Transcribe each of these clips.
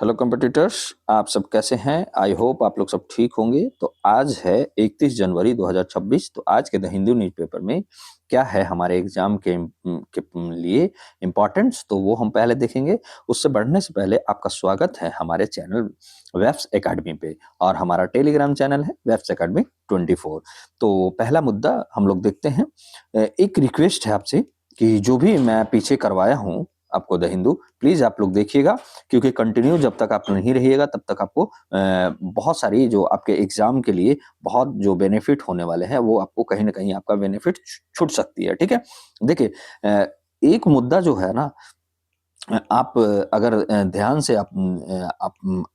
Hello competitors, आप सब कैसे हैं? आई होप आप लोग सब ठीक होंगे। तो आज है 31 जनवरी 2026। तो आज के द हिंदू न्यूज़पेपर में क्या है हमारे एग्जाम के लिए इम्पोर्टेंट्स, तो वो हम पहले देखेंगे। उससे बढ़ने से पहले आपका स्वागत है हमारे चैनल वेब्स एकेडमी पे, और हमारा टेलीग्राम चैनल है वेब्स एकेडमी 24। तो पहला मुद्दा हम लोग देखते हैं। एक रिक्वेस्ट है आपसे कि जो भी मैं पीछे करवाया हूँ आपको द हिंदू, प्लीज आप लोग देखिएगा, क्योंकि कंटिन्यू जब तक आप नहीं रहिएगा तब तक आपको बहुत सारी जो आपके एग्जाम के लिए बहुत जो बेनिफिट होने वाले हैं वो आपको कहीं ना कहीं आपका बेनिफिट छूट सकती है। ठीक है, देखिए, एक मुद्दा जो है ना, आप अगर ध्यान से आप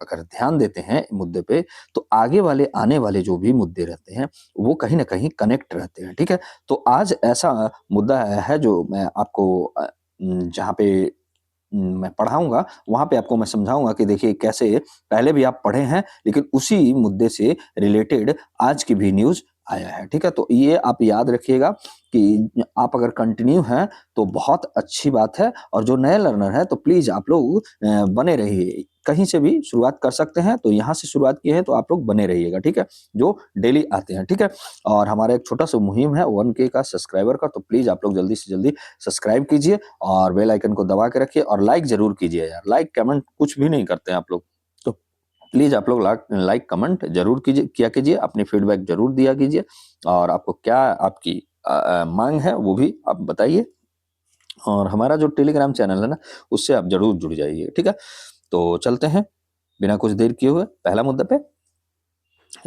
अगर ध्यान देते हैं मुद्दे पे, तो आगे वाले आने वाले जो भी मुद्दे रहते हैं वो कहीं ना कहीं कनेक्ट रहते हैं। ठीक है, तो आज ऐसा मुद्दा है जो मैं आपको जहाँ पे मैं पढ़ाऊँगा, वहाँ पे आपको मैं समझाऊँगा कि देखिए कैसे पहले भी आप पढ़े हैं, लेकिन उसी मुद्दे से रिलेटेड आज की भी न्यूज़ आया है। ठीक है? तो ये आप याद रखिएगा कि आप अगर कंटिन्यू हैं, तो बहुत अच्छी बात है, और जो नए लर्नर हैं, तो प्लीज़ आप लोग बने रहिए। कहीं से भी शुरुआत कर सकते हैं, तो यहाँ से शुरुआत किए हैं, तो आप लोग बने रहिएगा। ठीक है? जो डेली आते हैं। ठीक है? और हमारा एक छोटा-सा मुहिम है 1K का सब्सक्राइबर का, तो प्लीज़ आप लोग जल्दी से जल्दी सब्सक्राइब कीजिए और बेल आइकन को दबा के रखिए, और लाइक जरूर कीजिए यार। लाइक कमेंट कुछ भी नहीं करते हैं आप लोग, तो प्लीज आप लोग लाइक कमेंट जरूर किया कीजिए, अपनी फीडबैक जरूर दिया कीजिए, और आपको क्या आपकी मांग है वो भी आप बताइए। और हमारा जो टेलीग्राम चैनल है ना, उससे आप जरूर जुड़ जाइए। ठीक है, तो चलते हैं बिना कुछ देर किए हुए पहला मुद्दा पे।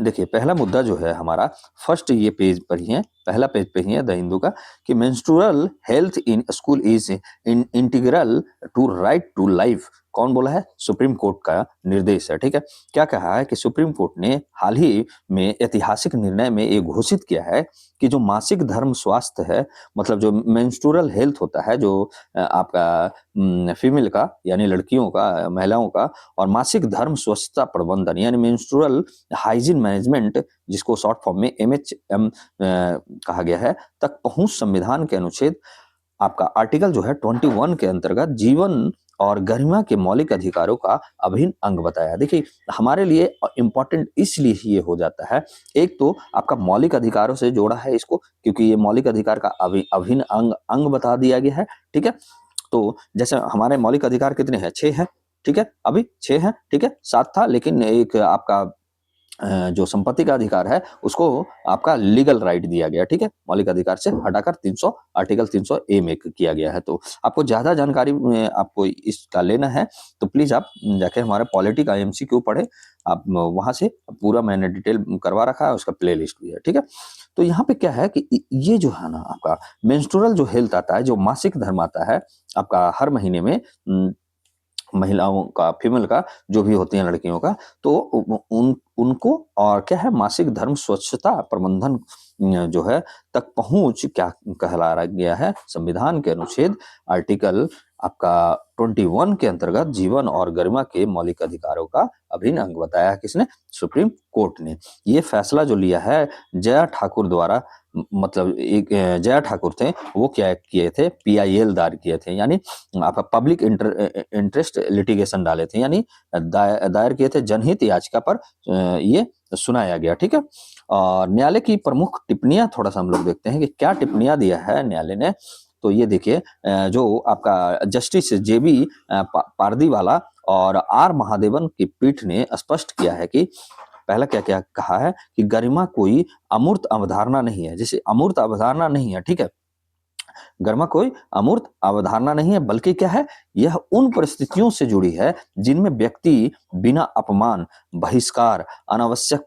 देखिए, पहला मुद्दा जो है हमारा, फर्स्ट ये पेज पर ही है, पहला पेज पे ही है द हिंदू का, कि menstrual health in school is in integral to right to life. कौन बोला है? सुप्रीम कोर्ट का निर्देश है। ठीक है, क्या कहा है कि सुप्रीम कोर्ट ने हाल ही में ऐतिहासिक निर्णय में ये घोषित किया है कि जो मासिक धर्म स्वास्थ्य है, मतलब जो मेंस्ट्रुअल हेल्थ होता है, जो आपका फीमेल का यानी लड़कियों का, महिलाओं का, और मासिक धर्म स्वच्छता प्रबंधन यानी मेंस्ट्रुअल हाइजीन मैनेजमेंट, जिसको शॉर्ट फॉर्म में MHM कहा गया है, तक पहुंच संविधान के अनुच्छेद आपका आर्टिकल जो है 21 के अंतर्गत जीवन और गरिमा के मौलिक अधिकारों का अभिन्न अंग बताया। देखिए, हमारे लिए इम्पोर्टेंट इसलिए ये हो जाता है, एक तो आपका मौलिक अधिकारों से जोड़ा है इसको, क्योंकि ये मौलिक अधिकार का अभिन्न अंग अंग बता दिया गया है। ठीक है, तो जैसे हमारे मौलिक अधिकार कितने हैं? 6 हैं। ठीक है, अभी 6 हैं। ठीक है, 7 था, लेकिन एक आपका जो संपत्ति का अधिकार है उसको आपका लीगल राइट दिया गया। ठीक है, मौलिक अधिकार से हटाकर 300 आर्टिकल 300A में किया गया है। तो आपको ज्यादा जानकारी आपको इसका लेना है, तो प्लीज आप जाके हमारे पॉलिटी का MCQ पढ़े। आप वहां से पूरा मैंने डिटेल करवा रखा है, उसका प्ले लिस्ट भी है। ठीक है, तो यहाँ पे क्या है कि ये जो है ना आपका मेंस्ट्रुअल जो हेल्थ आता है, जो मासिक धर्म आता है आपका हर महीने में, महिलाओं का, फीमेल का, जो भी होती हैं लड़कियों का, तो उनको और क्या है, मासिक धर्म स्वच्छता प्रबंधन जो है तक पहुंच क्या कहला गया है, संविधान के अनुच्छेद आर्टिकल आपका 21 के अंतर्गत जीवन और गरिमा के मौलिक अधिकारों का अभिन्न अंग बताया है। किसने? सुप्रीम कोर्ट ने। ये फैसला जो लिया है जया ठाकुर द्वारा, मतलब एक जया ठाकुर थे, वो क्या किए थे, PIL दायर किए थे, यानी आपका पब्लिक इंटरेस्ट लिटिगेशन डाले थे, यानी दायर किए थे जनहित याचिका पर, ये सुनाया गया। ठीक है, और न्यायालय की प्रमुख टिप्पणियां थोड़ा सा हम लोग देखते हैं कि क्या टिप्पणियां दिया है न्यायालय ने। तो ये देखिए, जो आपका जस्टिस JB पारदीवाला और R महादेवन की पीठ ने स्पष्ट किया है कि पहला क्या क्या कहा है कि गरिमा कोई अमूर्त अवधारणा नहीं है। जैसे अमूर्त अवधारणा नहीं है, ठीक है, गरिमा कोई अमूर्त अवधारणा नहीं है, बल्कि क्या है, यह उन परिस्थितियों से जुड़ी है जिनमें व्यक्ति बिना अपमान, बहिष्कार, अनावश्यक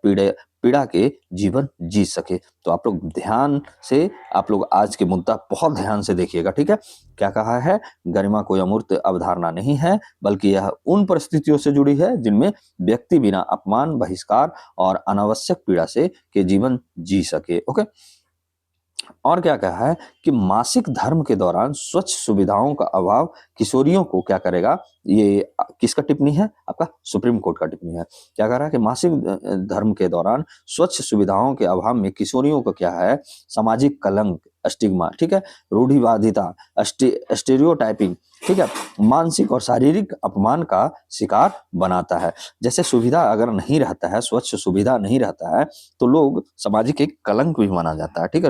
पीड़ा के जीवन जी सके। तो आप लोग ध्यान से, आप लोग आज के मुद्दा बहुत ध्यान से देखिएगा। ठीक है, क्या कहा है? गरिमा कोई अमूर्त अवधारणा नहीं है, बल्कि यह उन परिस्थितियों से जुड़ी है जिनमें व्यक्ति बिना अपमान, बहिष्कार और अनावश्यक पीड़ा से के जीवन जी सके। ओके, और क्या कहा है कि मासिक धर्म के दौरान स्वच्छ सुविधाओं का अभाव किशोरियों को क्या करेगा? ये किसका टिप्पणी है? आपका सुप्रीम कोर्ट का टिप्पणी है। क्या कह रहा है कि मासिक धर्म के दौरान स्वच्छ सुविधाओं के अभाव में किशोरियों को क्या है, सामाजिक कलंक स्टिग्मा, ठीक है, रूढ़िवादिता, स्टेरियोटाइपिंग, ठीक है, मानसिक और शारीरिक अपमान का शिकार बनाता है। जैसे सुविधा अगर नहीं रहता है, स्वच्छ सुविधा नहीं रहता है, तो लोग सामाजिक एक कलंक भी माना जाता है, ठीक है।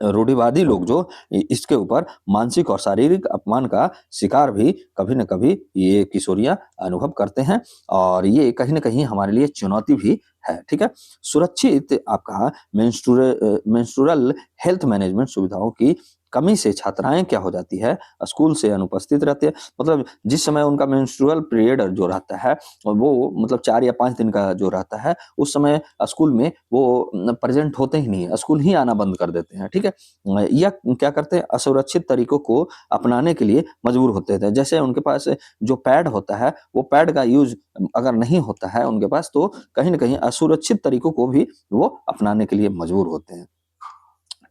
रूढ़िवादी लोग जो इसके ऊपर मानसिक और शारीरिक अपमान का शिकार भी कभी न कभी ये किशोरियां अनुभव करते हैं, और ये कहीं न कहीं हमारे लिए चुनौती भी है, ठीक है। सुरक्षित आपका मेंस्ट्रुअल हेल्थ मैनेजमेंट सुविधाओं की कमी से छात्राएं क्या हो जाती है, स्कूल से अनुपस्थित रहती है। मतलब जिस समय उनका मेंस्ट्रुअल पीरियड जो रहता है, वो मतलब 4 या 5 दिन का जो रहता है, उस समय स्कूल में वो प्रेजेंट होते ही नहीं है, स्कूल ही आना बंद कर देते हैं, ठीक है। या क्या करते हैं, असुरक्षित तरीकों को अपनाने के लिए मजबूर होते थे। जैसे उनके पास जो पैड होता है, वो पैड का यूज अगर नहीं होता है उनके पास, तो कहीं न कहीं असुरक्षित तरीकों को भी वो अपनाने के लिए मजबूर होते हैं,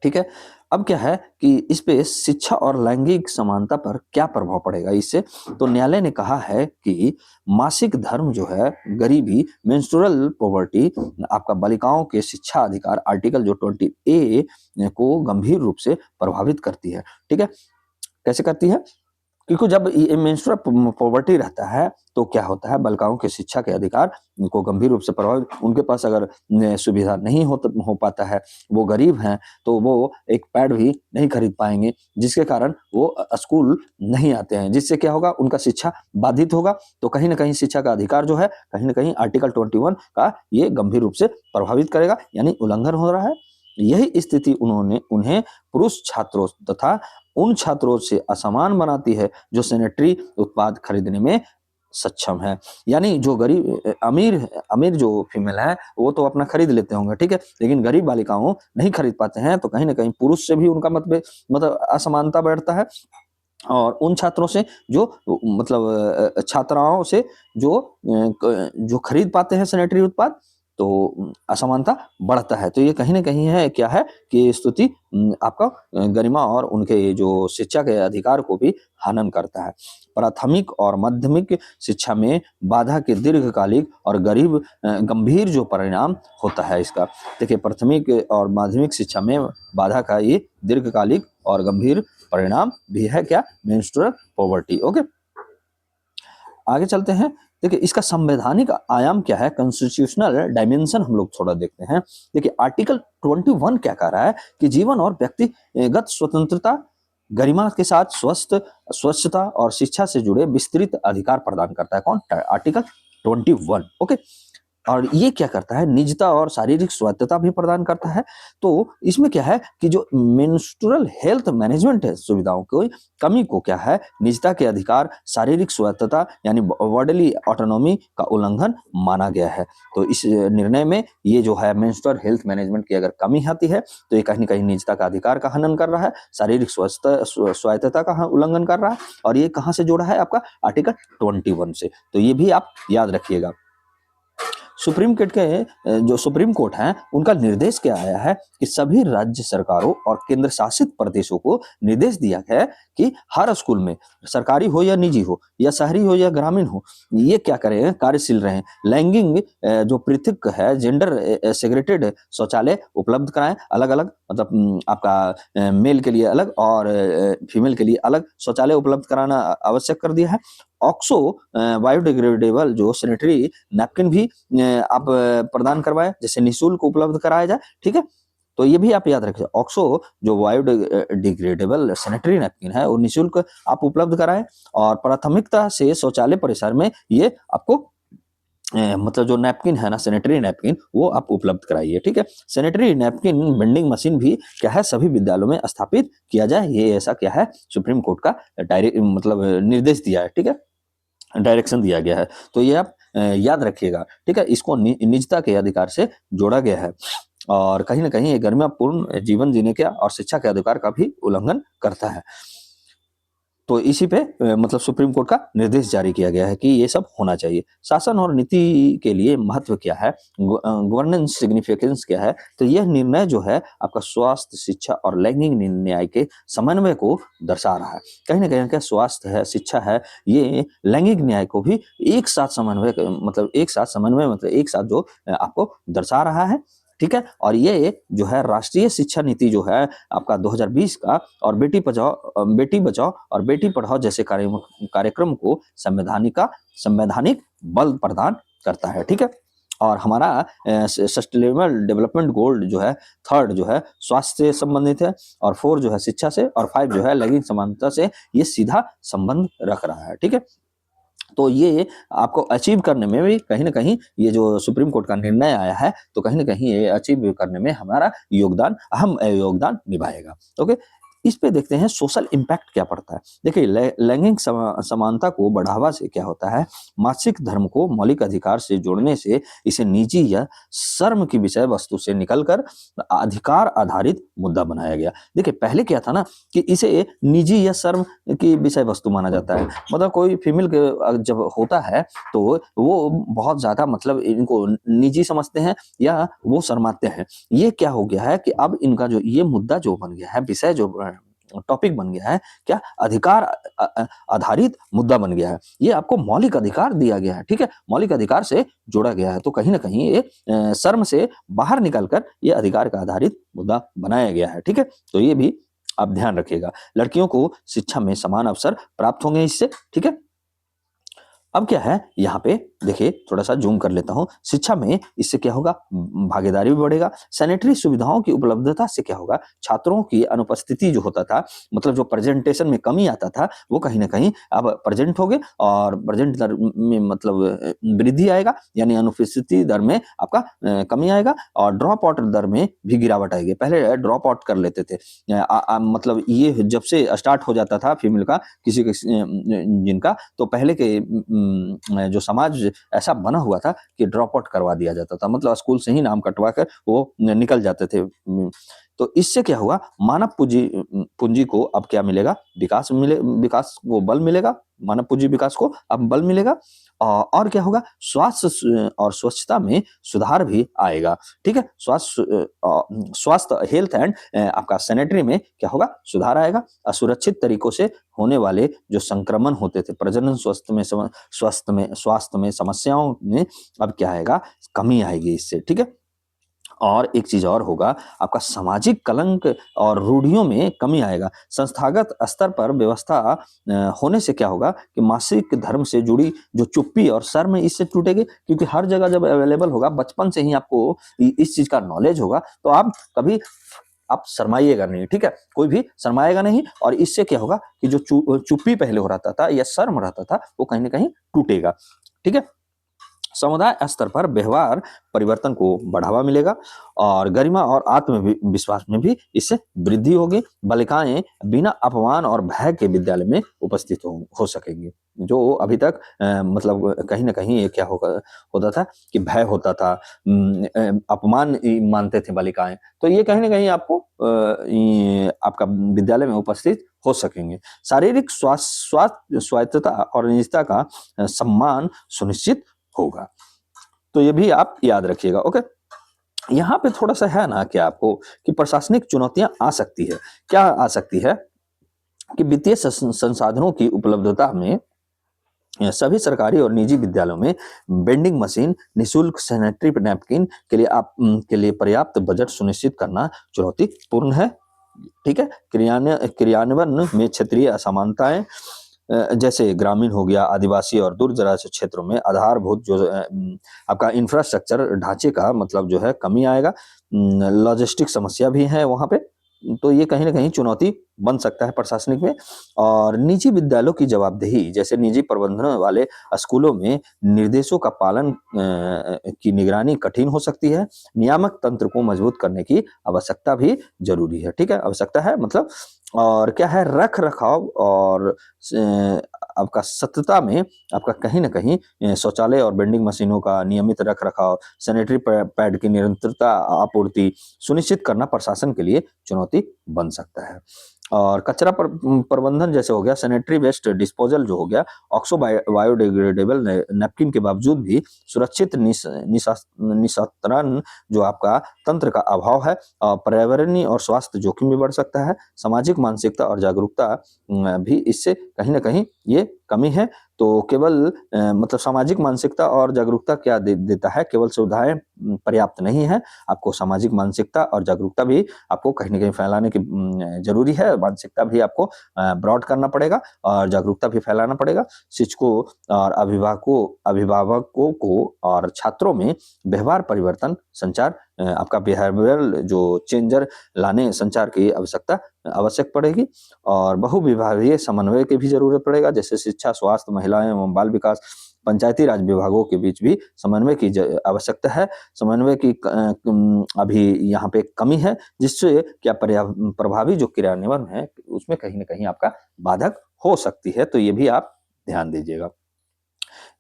ठीक है। अब क्या है कि इस पे शिक्षा और लैंगिक समानता पर क्या प्रभाव पड़ेगा इससे, तो न्यायालय ने कहा है कि मासिक धर्म जो है, गरीबी, मेंस्ट्रुअल पॉवर्टी आपका बालिकाओं के शिक्षा अधिकार, आर्टिकल जो 20A को गंभीर रूप से प्रभावित करती है, ठीक है। कैसे करती है, क्योंकि जब ये मेंस्ट्रुअल पॉवर्टी रहता है, तो क्या होता है, बालिकाओं के शिक्षा के अधिकार को गंभीर रूप से प्रभावित, उनके पास अगर सुविधा नहीं हो पाता है, वो गरीब हैं, तो वो एक पैड भी नहीं खरीद पाएंगे, जिसके कारण वो स्कूल नहीं आते हैं, जिससे क्या होगा, उनका शिक्षा बाधित होगा। तो कहीं ना कहीं शिक्षा का अधिकार जो है, कहीं ना कहीं आर्टिकल 21 का ये गंभीर रूप से प्रभावित करेगा, यानी उल्लंघन हो रहा है। यही स्थिति उन्हें पुरुष छात्रों तथा उन छात्रों से असमान बनाती है जो सैनिटरी उत्पाद खरीदने में सक्षम है। यानी जो गरीब अमीर अमीर जो फीमेल है, वो तो अपना खरीद लेते होंगे, ठीक है, लेकिन गरीब बालिकाओं नहीं खरीद पाते हैं, तो कहीं ना कहीं पुरुष से भी उनका मतलब असमानता बढ़ता है। और उन छात्रों से जो मतलब छात्राओं से जो खरीद पाते हैं सैनिटरी उत्पाद, तो असमानता बढ़ता है। तो ये कहीं ना कहीं है, क्या है कि स्तुति आपका गरिमा और उनके जो शिक्षा के अधिकार को भी हनन करता है। प्राथमिक और माध्यमिक शिक्षा में बाधा के दीर्घकालिक और गंभीर जो परिणाम होता है इसका, देखिए, प्राथमिक और माध्यमिक शिक्षा में बाधा का ये दीर्घकालिक और गंभीर परिणाम भी है, क्या, मेंस्ट्रुअल पॉवर्टी। ओके, आगे चलते हैं। देखिए, इसका संवैधानिक आयाम क्या है, कॉन्स्टिट्यूशनल डायमेंशन हम लोग थोड़ा देखते हैं। देखिए, आर्टिकल 21 क्या कह रहा है कि जीवन और व्यक्तिगत स्वतंत्रता, गरिमा के साथ स्वच्छता और शिक्षा से जुड़े विस्तृत अधिकार प्रदान करता है। कौन, आर्टिकल 21। ओके, और ये क्या करता है, निजता और शारीरिक स्वायत्तता भी प्रदान करता है। तो इसमें क्या है कि जो मेंस्ट्रुअल हेल्थ मैनेजमेंट है सुविधाओं की कमी को क्या है, निजता के अधिकार, शारीरिक स्वायत्तता यानी बॉडीली ऑटोनॉमी का उल्लंघन माना गया है। तो इस निर्णय में ये जो है मेंस्ट्रुअल हेल्थ मैनेजमेंट की अगर कमी आती है, तो ये कहीं न कहीं निजता का अधिकार का हनन कर रहा है, शारीरिक स्वायत्तता का सुलंघन कर रहा है, और ये कहाँ से जोड़ा है, आपका आर्टिकल 21 से। तो ये भी आप याद रखिएगा। सुप्रीम कोर्ट के जो सुप्रीम कोर्ट है, उनका निर्देश क्या आया है कि सभी राज्य सरकारों और केंद्र शासित प्रदेशों को निर्देश दिया गया है कि हर स्कूल में, सरकारी हो या निजी हो या शहरी हो या ग्रामीण हो, ये क्या करें, कार्यशील रहें, लैंगिक जो पृथक है, जेंडर सेग्रेटेड शौचालय उपलब्ध कराएं, अलग अलग, मतलब आपका मेल के लिए अलग और फीमेल के लिए अलग शौचालय उपलब्ध कराना आवश्यक कर दिया है। ऑक्सो बायोडिग्रेडेबल जो सैनिटरी नैपकिन भी आप प्रदान करवाएं, जैसे निःशुल्क उपलब्ध कराया जाए, ठीक है। तो ये भी आप याद रखिए, ऑक्सो जो बायोडिग्रेडेबल सैनिटरी नैपकिन है, वो निःशुल्क आप उपलब्ध कराएं, और प्राथमिकता से शौचालय परिसर में ये आपको मतलब जो नैपकिन है ना, सैनिटरी नैपकिन, वो आप उपलब्ध कराइए, ठीक है। सैनिटरी नैपकिन वेंडिंग मशीन भी क्या है, सभी विद्यालयों में स्थापित किया जाए, ये ऐसा क्या है, सुप्रीम कोर्ट का डायरेक्ट मतलब निर्देश दिया है, ठीक है, डायरेक्शन दिया गया है। तो ये आप याद रखिएगा, ठीक है। इसको निजता के अधिकार से जोड़ा गया है, और कहीं ना कहीं ये गरिमापूर्ण जीवन जीने के और शिक्षा के अधिकार का भी उल्लंघन करता है। तो इसी पे मतलब सुप्रीम कोर्ट का निर्देश जारी किया गया है कि ये सब होना चाहिए। शासन और नीति के लिए महत्व क्या है, गवर्नेंस सिग्निफिकेंस क्या है, तो यह निर्णय जो है आपका स्वास्थ्य, शिक्षा और लैंगिक न्याय के समन्वय को दर्शा रहा है। कहीं ना कहीं क्या स्वास्थ्य है, शिक्षा है, ये लैंगिक न्याय को भी एक साथ समन्वय मतलब एक साथ जो आपको दर्शा रहा है। ठीक है। और ये जो है राष्ट्रीय शिक्षा नीति जो है आपका 2020 का, और बेटी बचाओ और बेटी पढ़ाओ जैसे कार्यक्रम को संवैधानिक बल प्रदान करता है। ठीक है। और हमारा सस्टेनेबल डेवलपमेंट गोल जो है, थर्ड जो है स्वास्थ्य से संबंधित है, और 4 जो है शिक्षा से, और 5 जो है लैंगिक समानता से ये सीधा संबंध रख रहा है। ठीक है। तो ये आपको अचीव करने में भी कहीं ना कहीं ये जो सुप्रीम कोर्ट का निर्णय आया है, तो कहीं ना कहीं ये अचीव करने में हमारा अहम योगदान निभाएगा। ओके। इस पे देखते हैं सोशल इम्पैक्ट क्या पड़ता है। देखिए, लैंगिक समानता को बढ़ावा से क्या होता है, मासिक धर्म को मौलिक अधिकार से जोड़ने से इसे निजी या शर्म की विषय वस्तु से निकलकर अधिकार आधारित मुद्दा बनाया गया। देखिए, पहले क्या था ना कि इसे निजी या शर्म की विषय वस्तु माना जाता है। मतलब कोई फीमेल जब होता है तो वो बहुत ज्यादा मतलब इनको निजी समझते हैं या वो शर्माते हैं। ये क्या हो गया है कि अब इनका जो ये मुद्दा जो बन गया है, विषय जो टॉपिक बन गया है, क्या अधिकार आधारित मुद्दा बन गया है। ये आपको मौलिक अधिकार दिया गया है। ठीक है। मौलिक अधिकार से जोड़ा गया है, तो कहीं ना कहीं ये शर्म से बाहर निकलकर ये अधिकार का आधारित मुद्दा बनाया गया है। ठीक है। तो ये भी आप ध्यान रखिएगा। लड़कियों को शिक्षा में समान अवसर प्राप्त होंगे इससे। ठीक है। अब क्या है यहाँ पे देखिए, थोड़ा सा जूम कर लेता हूँ। शिक्षा में इससे क्या होगा, भागीदारी भी बढ़ेगा। सैनिटरी सुविधाओं की उपलब्धता से क्या होगा, छात्रों की अनुपस्थिति जो होता था, मतलब जो प्रेजेंटेशन में कमी आता था, वो कहीं ना कहीं अब प्रेजेंट हो गए, और प्रेजेंट दर में मतलब वृद्धि आएगा, यानी अनुपस्थिति दर में आपका कमी आएगा, और ड्रॉप आउट दर में भी गिरावट आएगी। पहले ड्रॉप आउट कर लेते थे, मतलब ये जब से स्टार्ट हो जाता था फीमेल का किसी जिनका, तो पहले के जो समाज ऐसा बना हुआ था कि ड्रॉप आउट करवा दिया जाता था, मतलब स्कूल से ही नाम कटवा कर वो निकल जाते थे। तो इससे क्या हुआ, मानव पूंजी पूंजी को अब क्या मिलेगा, विकास को बल मिलेगा, मानव पूंजी विकास को अब बल मिलेगा। और क्या होगा, स्वास्थ्य और स्वच्छता में सुधार भी आएगा। ठीक है। स्वास्थ्य हेल्थ एंड आपका सैनिटरी में क्या होगा, सुधार आएगा। असुरक्षित तरीकों से होने वाले जो संक्रमण होते थे, प्रजनन स्वास्थ्य में समस्याओं में अब क्या आएगा, कमी आएगी इससे। ठीक है। और एक चीज और होगा, आपका सामाजिक कलंक और रूढ़ियों में कमी आएगा। संस्थागत स्तर पर व्यवस्था होने से क्या होगा कि मासिक धर्म से जुड़ी जो चुप्पी और शर्म इससे टूटेगी, क्योंकि हर जगह जब अवेलेबल होगा, बचपन से ही आपको इस चीज का नॉलेज होगा, तो आप शर्माइएगा नहीं। ठीक है। कोई भी शर्माएगा नहीं, और इससे क्या होगा कि जो चुप्पी पहले हो रहता था या शर्म रहता था, वो कहीं ना कहीं टूटेगा। ठीक है। समुदाय स्तर पर व्यवहार परिवर्तन को बढ़ावा मिलेगा, और गरिमा और आत्मविश्वास में भी इससे वृद्धि होगी। बालिकाएं बिना अपमान और भय के विद्यालय में उपस्थित हो सकेंगी, जो अभी तक मतलब कहीं ना कहीं ये क्या होता था कि भय होता था, अपमान मानते थे बालिकाएं, तो ये कहीं ना कहीं आपको ये आपका विद्यालय में उपस्थित हो सकेंगे। शारीरिक स्वास्थ्यता और निजता का सम्मान सुनिश्चित होगा। तो ये भी आप याद रखिएगा। ओके। यहाँ पे थोड़ा सा है ना कि आपको कि प्रशासनिक चुनौतियां आ सकती है। क्या आ सकती है कि वित्तीय संसाधनों की उपलब्धता में सभी सरकारी और निजी विद्यालयों में वेंडिंग मशीन, निःशुल्क सैनिटरी नैपकिन के लिए पर्याप्त बजट सुनिश्चित करना चुनौतीपूर्ण है। ठीक है। क्रियान्वयन में क्षेत्रीय असमानताएं, जैसे ग्रामीण हो गया, आदिवासी और दूर दराज क्षेत्रों में आधारभूत जो आपका इंफ्रास्ट्रक्चर ढांचे का मतलब जो है कमी आएगा। लॉजिस्टिक समस्या भी है वहां पे, तो ये कहीं ना कहीं चुनौती बन सकता है प्रशासनिक में। और निजी विद्यालयों की जवाबदेही, जैसे निजी प्रबंधन वाले स्कूलों में निर्देशों का पालन की निगरानी कठिन हो सकती है। नियामक तंत्र को मजबूत करने की आवश्यकता भी जरूरी है। ठीक है। आवश्यकता है मतलब, और क्या है, रख रखाव और आपका सत्यता में आपका कहीं ना कहीं शौचालय और वेंडिंग मशीनों का नियमित रख रखाव, सैनिटरी पैड की निरंतरता आपूर्ति सुनिश्चित करना प्रशासन के लिए चुनौती बन सकता है। और कचरा प्रबंधन जैसे हो गया, सैनिटरी वेस्ट डिस्पोजल जो हो गया, ऑक्सो बायोडिग्रेडेबल नैपकिन के बावजूद भी सुरक्षित निस्तारण जो आपका तंत्र का अभाव है, पर्यावरणीय और स्वास्थ्य जोखिम भी बढ़ सकता है। सामाजिक मानसिकता और जागरूकता भी इससे कहीं ना कहीं ये कमी है। तो केवल मतलब सामाजिक मानसिकता और जागरूकता क्या देता है, केवल सुविधाएं पर्याप्त नहीं है, आपको सामाजिक मानसिकता और जागरूकता भी आपको कहीं न कहीं फैलाने की ज़रूरी है। मानसिकता भी आपको ब्रॉड करना पड़ेगा और जागरूकता भी फैलाना पड़ेगा। शिक्षकों और अभिभावकों को और छात्रों में व्यवहार परिवर्तन, संचार आपका बिहेवियरल जो चेंजर लाने संचार की आवश्यक पड़ेगी और बहुविभागीय समन्वय की भी ज़रूरत पड़ेगा, जैसे शिक्षा, स्वास्थ्य, महिलाएँ एवं बाल विकास, पंचायती राज विभागों के बीच भी समन्वय की आवश्यकता है। समन्वय की अभी यहाँ पे कमी है, जिससे क्या प्रभावी जो क्रियान्वयन है, उसमें कहीं न कहीं आपका बाधक हो सकती है, तो ये भी आप ध्यान दीजिएगा।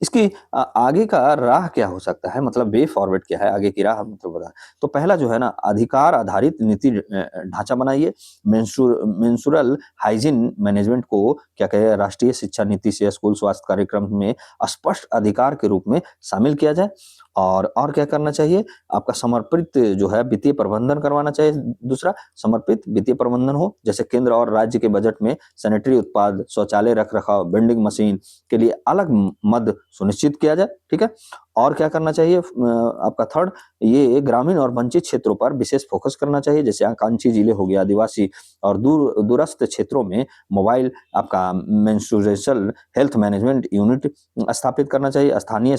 इसकी आगे का राह क्या हो सकता है, मतलब वे फॉरवर्ड क्या है, आगे की राह मतलब बता। तो पहला जो है ना, अधिकार आधारित नीति ढांचा बनाइए। मेंस्ट्रुअल हाइजीन मैनेजमेंट को क्या कहे, राष्ट्रीय शिक्षा नीति से स्कूल स्वास्थ्य कार्यक्रम में स्पष्ट अधिकार के रूप में शामिल किया जाए। और क्या करना चाहिए, आपका समर्पित जो है वित्तीय प्रबंधन करवाना चाहिए। दूसरा, समर्पित वित्तीय प्रबंधन हो, जैसे केंद्र और राज्य के बजट में सैनिटरी उत्पाद, शौचालय रख-रखाव, वेंडिंग मशीन के लिए अलग मद सुनिश्चित किया जाए, ठीक है? और क्या करना चाहिए, आपका थर्ड, ये ग्रामीण और वंचित क्षेत्रों पर विशेष फोकस करना चाहिए, जैसे आकांक्षी जिले हो गया, आदिवासी और दूरस्थ क्षेत्रों में मोबाइल आपका मेंस्ट्रुअल हेल्थ मैनेजमेंट यूनिट स्थापित करना चाहिए। स्थानीय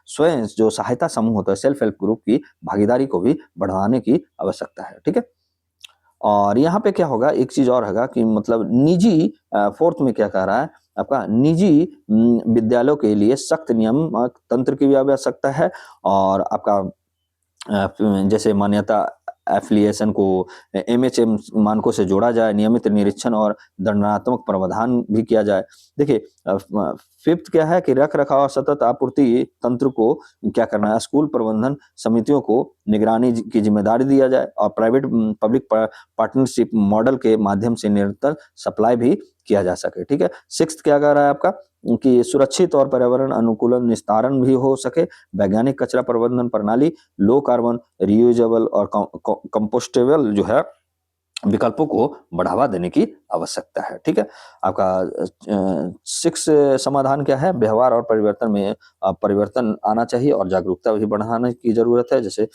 स्वयं जो सहायता समूह होता है, सेल्फ हेल्प ग्रुप की भागीदारी को भी बढ़ाने की आवश्यकता है, ठीक है? और यहाँ पे क्या होगा, एक चीज़ और होगा कि मतलब निजी फोर्थ में क्या कह रहा है, आपका निजी विद्यालयों के लिए सख्त नियामक तंत्र की भी आवश्यकता है और आपका जैसे मान्यता एफिलिएशन को एमएचएम मानकों से जोड़ा जाए, नियमित निरीक्षण और दंडात्मक प्रावधान भी किया जाए। देखिए फिफ्थ क्या है कि रख-रखाव और सतत आपूर्ति तंत्र को क्या करना है, स्कूल प्रबंधन समितियों को निगरानी की जिम्मेदारी दिया जाए और प्राइवेट पब्लिक पार्टनरशिप मॉडल के माध्यम से निरंतर सप्लाई भी किया जा सके, ठीक है? सिक्स्थ क्या कह रहा है आपका कि सुरक्षित और पर्यावरण अनुकूलन निस्तारण भी हो सके, वैज्ञानिक कचरा प्रबंधन प्रणाली, लो कार्बन, रीयूजेबल और कंपोस्टेबल जो है विकल्पों को बढ़ावा देने की आवश्यकता है, ठीक है? आपका सिक्स समाधान क्या है, व्यवहार और परिवर्तन में परिवर्तन आना चाहिए और जागरूकता भी बढ़ाने की जरूरत है। जैसे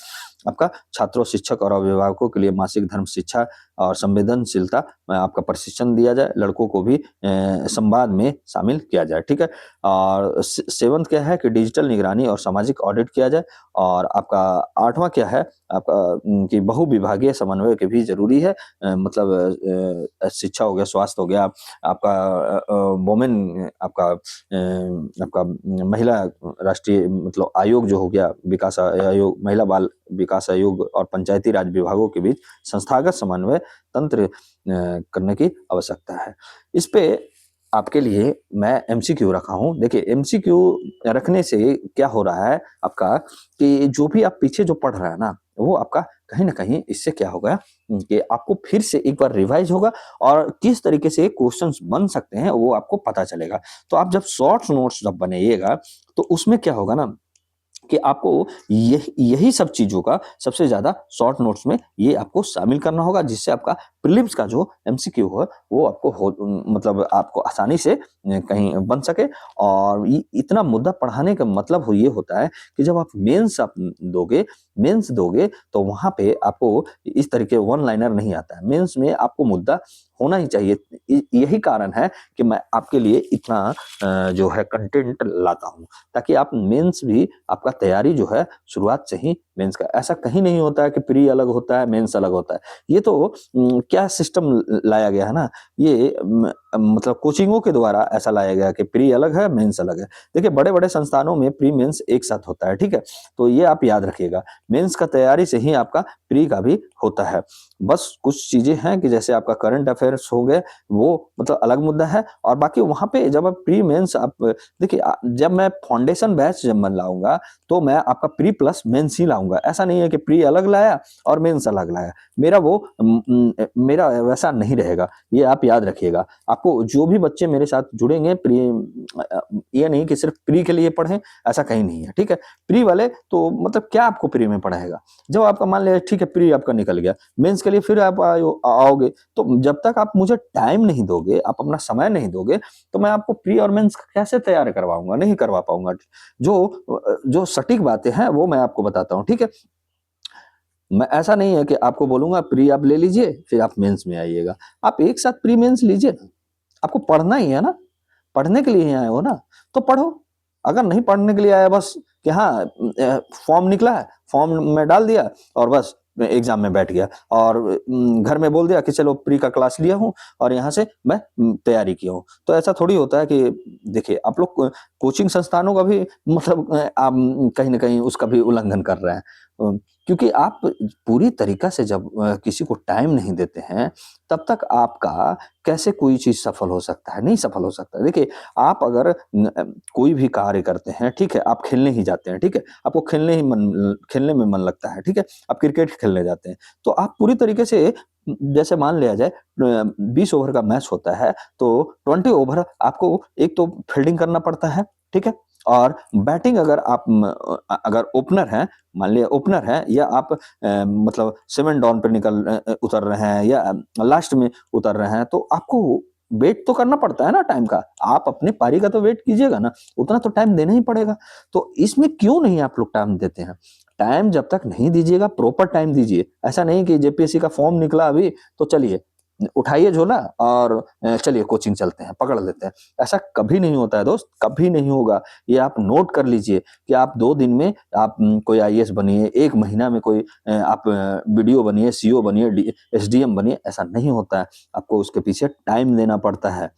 आपका छात्रों, शिक्षक और अभिभावकों के लिए मासिक धर्म शिक्षा और संवेदनशीलता में आपका प्रशिक्षण दिया जाए, लड़कों को भी संवाद में शामिल किया जाए, ठीक है? और सेवंथ क्या है कि डिजिटल निगरानी और सामाजिक ऑडिट किया जाए और आपका आठवां क्या है, आपका कि बहुविभागीय समन्वय के भी जरूरी है। मतलब शिक्षा हो गया, स्वास्थ्य हो गया, आपका वोमेन आपका महिला राष्ट्रीय मतलब आयोग जो हो गया, विकास आयोग, महिला बाल विकास आयोग और पंचायती राज विभागों के बीच संस्थागत समन्वय तंत्र करने की आवश्यकता है। इस पे आपके लिए मैं एमसीक्यू रखा हूँ। देखिए एमसीक्यू रखने से क्या हो रहा है आपका कि जो भी आप पीछे जो पढ़ रहा है ना, वो आपका कहीं न कहीं इससे क्या होगा कि आपको फिर से एक बार रिवाइज़ होगा और किस तरीके से क्वेश्चंस बन सकते हैं वो आपको पता चलेगा। तो आप जब शॉर्ट्स नोट्स जब बनाइएगा, तो उसमें क्या होगा ना कि आपको यही सब चीज़ों का सबसे ज़्यादा शॉर्ट नोट्स में ये आपको शामिल करना होगा, जिससे आपका प्रीलिम्स का जो एमसीक्यू है वो आपको मतलब आपको आसानी से कहीं बन सके। और इतना मुद्दा पढ़ाने का मतलब ये होता है कि जब आप मेंस दोगे तो वहाँ पे आपको इस तरीके वन लाइनर नहीं आता है। मेंस में आपको मुद्दा होना ही चाहिए। यही कारण है कि मैं आपके लिए इतना जो है कंटेंट लाता हूँ, ताकि आप मेंस भी आपका तैयारी जो है शुरुआत से ही मेंस का, ऐसा कहीं नहीं होता है कि प्री अलग होता है मेंस अलग होता है। ये तो क्या सिस्टम लाया गया है ना, ये मतलब कोचिंगों के द्वारा ऐसा लाया गया कि प्री अलग है मेंस अलग है। देखिए बड़े-बड़े संस्थानों में प्री मेंस एक साथ होता है, ठीक है? तो ये आप याद रखिएगा, मेंस का तैयारी से ही आपका प्री का भी होता है। बस कुछ चीजें हैं कि जैसे आपका करंट अफेयर्स हो गए, वो मतलब अलग मुद्दा है और बाकी वहाँ पे जब आप प्री मेंस आप देखिए जब मैं फाउंडेशन बैच जब मैं लाऊंगा तो मैं आपका प्री प्लस मेंस ही लाऊंगा। लाऊंगा। ऐसा नहीं है कि प्री अलग लाया और मेंस अलग लाया, मेरा वैसा नहीं रहेगा, ये आप याद रखिएगा। आपको जो भी बच्चे मेरे साथ जुड़ेंगे प्री, ये नहीं कि सिर्फ प्री के लिए पढ़ें, ऐसा कहीं नहीं है, ठीक है। प्री वाले तो मतलब क्या आपको प्री में पढ़ाएगा, जब आपका मान लिया ठीक है प्री आपका निकल गया, मेंस के लिए फिर आप आओगे, तो जब तक आप मुझे टाइम नहीं दोगे, आप अपना समय नहीं दोगे, तो मैं आपको प्री और मेंस कैसे तैयार करवाऊंगा, नहीं करवा पाऊंगा। जो सटीक बातें हैं वो मैं आपको बताता हूँ, ठीक है। मैं ऐसा नहीं है कि आपको बोलूंगा प्री आप ले लीजिए फिर आप मेंस में आइएगा, आप एक साथ प्री मेंस लीजिए ना, आपको पढ़ना ही है ना, पढ़ने के लिए ही आए हो ना, तो पढ़ो। अगर नहीं पढ़ने के लिए आया बस कि हाँ फॉर्म निकला है, फॉर्म में डाल दिया और बस एग्जाम में बैठ गया, और घर में बोल दिया कि चलो प्री का क्लास लिया हूँ और यहाँ से मैं तैयारी किया हूँ, तो ऐसा थोड़ी होता है कि देखिए आप लोग कोचिंग संस्थानों का भी मतलब आप कहीं ना कहीं उसका भी उल्लंघन कर रहे हैं, क्योंकि आप पूरी तरीका से जब किसी को टाइम नहीं देते हैं, तब तक आपका कैसे कोई चीज सफल हो सकता है, नहीं सफल हो सकता है। देखिए आप अगर कोई भी कार्य करते हैं, ठीक है, आप खेलने ही जाते हैं, ठीक है, आपको खेलने में मन लगता है, ठीक है, आप क्रिकेट खेलने जाते हैं, तो आप पूरी तरीके से जैसे मान लिया जाए 20 ओवर का मैच होता है, तो 20 ओवर आपको एक तो फील्डिंग करना पड़ता है, ठीक है, और बैटिंग अगर ओपनर है, मान लिया ओपनर है, या आप मतलब 7 डाउन पे उतर रहे हैं या लास्ट में उतर रहे हैं, तो आपको वेट तो करना पड़ता है ना टाइम का, आप अपने पारी का तो वेट कीजिएगा ना, उतना तो टाइम देना ही पड़ेगा। तो इसमें क्यों नहीं आप लोग टाइम देते हैं? टाइम जब तक नहीं दीजिएगा, प्रॉपर टाइम दीजिए। ऐसा नहीं कि जेपीएससी का फॉर्म निकला अभी तो चलिए उठाइए झोला और चलिए कोचिंग चलते हैं, पकड़ लेते हैं। ऐसा कभी नहीं होता है दोस्त, कभी नहीं होगा। ये आप नोट कर लीजिए कि आप 2 दिन में आप कोई आईएएस बनिए, 1 महीना में कोई आप बीडीओ बनिए, सीओ बनिए, एसडीएम बनिए, ऐसा नहीं होता है। आपको उसके पीछे टाइम देना पड़ता है।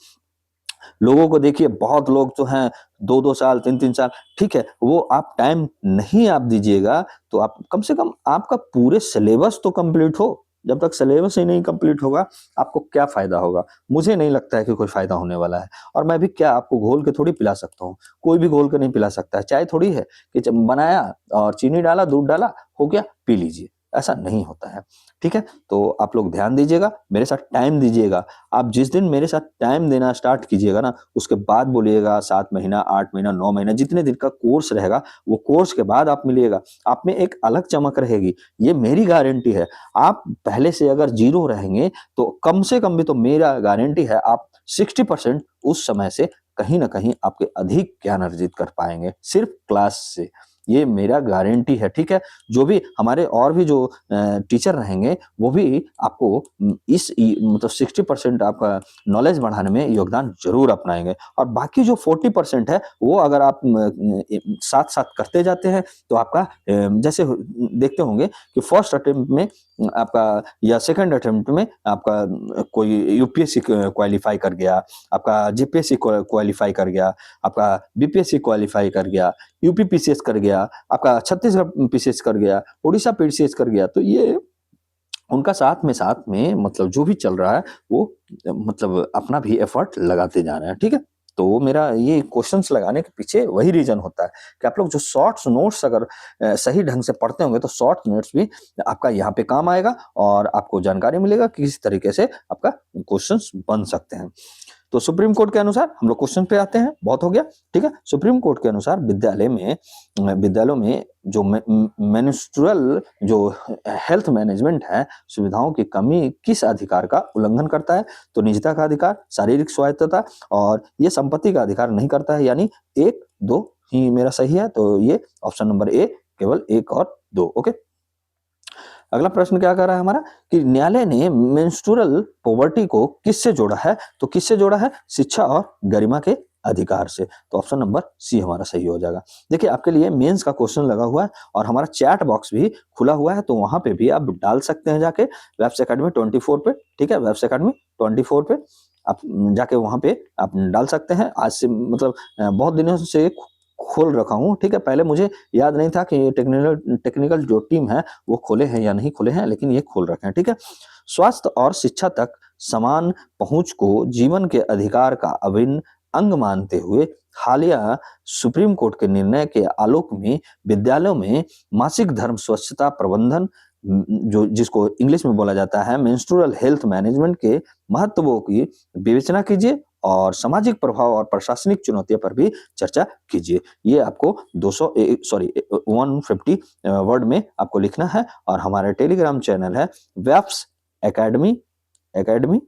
लोगों को देखिए, बहुत लोग तो हैं 2-2 साल 3-3 साल, ठीक है, वो आप टाइम नहीं आप दीजिएगा, तो आप कम से कम आपका पूरे सिलेबस तो कंप्लीट हो। जब तक सिलेबस ही नहीं कंप्लीट होगा, आपको क्या फायदा होगा? मुझे नहीं लगता है कि कोई फायदा होने वाला है। और मैं भी क्या आपको घोल के थोड़ी पिला सकता हूँ, कोई भी घोल के नहीं पिला सकता है। चाय थोड़ी है कि जब बनाया और चीनी डाला, दूध डाला, हो गया, पी लीजिए, ऐसा नहीं होता है, ठीक है। तो आप लोग ध्यान दीजिएगा, मेरे साथ टाइम दीजिएगा। आप जिस दिन मेरे साथ टाइम देना स्टार्ट कीजिएगा ना, उसके बाद बोलिएगा 7 महीना 8 महीना 9 महीना जितने दिन का कोर्स रहेगा, वो कोर्स के बाद आप मिलिएगा, आप में एक अलग चमक रहेगी, ये मेरी गारंटी है। आप पहले से अगर जीरो रहेंगे तो कम से कम भी तो मेरा गारंटी है आप 60% उस समय से कहीं ना कहीं आपके अधिक ज्ञान अर्जित कर पाएंगे सिर्फ क्लास से, ये मेरा गारंटी है, ठीक है। जो भी हमारे और भी जो टीचर रहेंगे, वो भी आपको मतलब 60% आपका नॉलेज बढ़ाने में योगदान जरूर अपनाएंगे, और बाकी जो 40% है वो अगर आप साथ साथ करते जाते हैं, तो आपका जैसे देखते होंगे कि फर्स्ट अटेम्प्ट में आपका या सेकंड अटेम्प्ट में आपका कोई यूपीएससी क्वालिफाई कर गया, आपका जीपीएससी क्वालिफाई कर गया, आपका बीपीएससी क्वालिफाई कर गया, यूपी पीसीएस कर गया, आपका छत्तीसगढ़ पीसीएस कर गया, उड़ीसा पीसीएस कर गया, तो ये उनका साथ में मतलब जो भी चल रहा है वो मतलब अपना भी एफर्ट लगाते जा रहे हैं, ठीक है। तो मेरा ये क्वेश्चंस लगाने के पीछे वही रीजन होता है कि आप लोग जो शॉर्ट्स नोट्स अगर सही ढंग से पढ़ते होंगे, तो शॉर्ट नोट्स भी आपका यहाँ पे काम आएगा और आपको जानकारी मिलेगा कि किस तरीके से आपका क्वेश्चंस बन सकते हैं। तो सुप्रीम कोर्ट के अनुसार हम लोग क्वेश्चन पे आते हैं, बहुत हो गया, ठीक है। सुप्रीम कोर्ट के अनुसार विद्यालयों में जो मेनिस्ट्रुअल जो हेल्थ मैनेजमेंट है, सुविधाओं की कमी किस अधिकार का उल्लंघन करता है? तो निजता का अधिकार, शारीरिक स्वायत्तता, और ये संपत्ति का अधिकार नहीं करता है, यानी 1-2 ही मेरा सही है। तो ये ऑप्शन नंबर ए, केवल 1 और 2, ओके। अगला प्रश्न क्या कह रहा है हमारा कि न्यायालय ने मेंस्ट्रुअल पॉवर्टी को किससे जोड़ा है? तो किससे जोड़ा है? शिक्षा और गरिमा के अधिकार से। तो ऑप्शन नंबर सी हमारा सही हो जाएगा। देखिए आपके लिए मेंस का क्वेश्चन लगा हुआ है और हमारा चैट बॉक्स भी खुला हुआ है, तो वहां पे भी आप डाल सकते हैं जाके वेब्स एकेडमी 24 पे, ठीक है, वेब्स एकेडमी 24 पे आप जाके वहां पे आप डाल सकते हैं। आज से मतलब बहुत दिनों से खोल रखा हूँ, ठीक है। पहले मुझे याद नहीं था कि ये टेक्निकल जो टीम है वो खोले हैं या नहीं खोले हैं, लेकिन ये खोल रखे हैं, ठीक है। स्वास्थ्य और शिक्षा तक समान पहुंच को जीवन के अधिकार का अभिन्न अंग मानते हुए हालिया सुप्रीम कोर्ट के निर्णय के आलोक में विद्यालयों में मासिक धर्म स्वच्छता प्रबंधन, जो जिसको इंग्लिश में बोला जाता है मेंस्ट्रुअल हेल्थ मैनेजमेंट के महत्वों की विवेचना कीजिए और सामाजिक प्रभाव और प्रशासनिक चुनौतियों पर भी चर्चा कीजिए। ये आपको 150 वर्ड में आपको लिखना है और हमारा टेलीग्राम चैनल है वेब्स एकेडमी एकेडमी,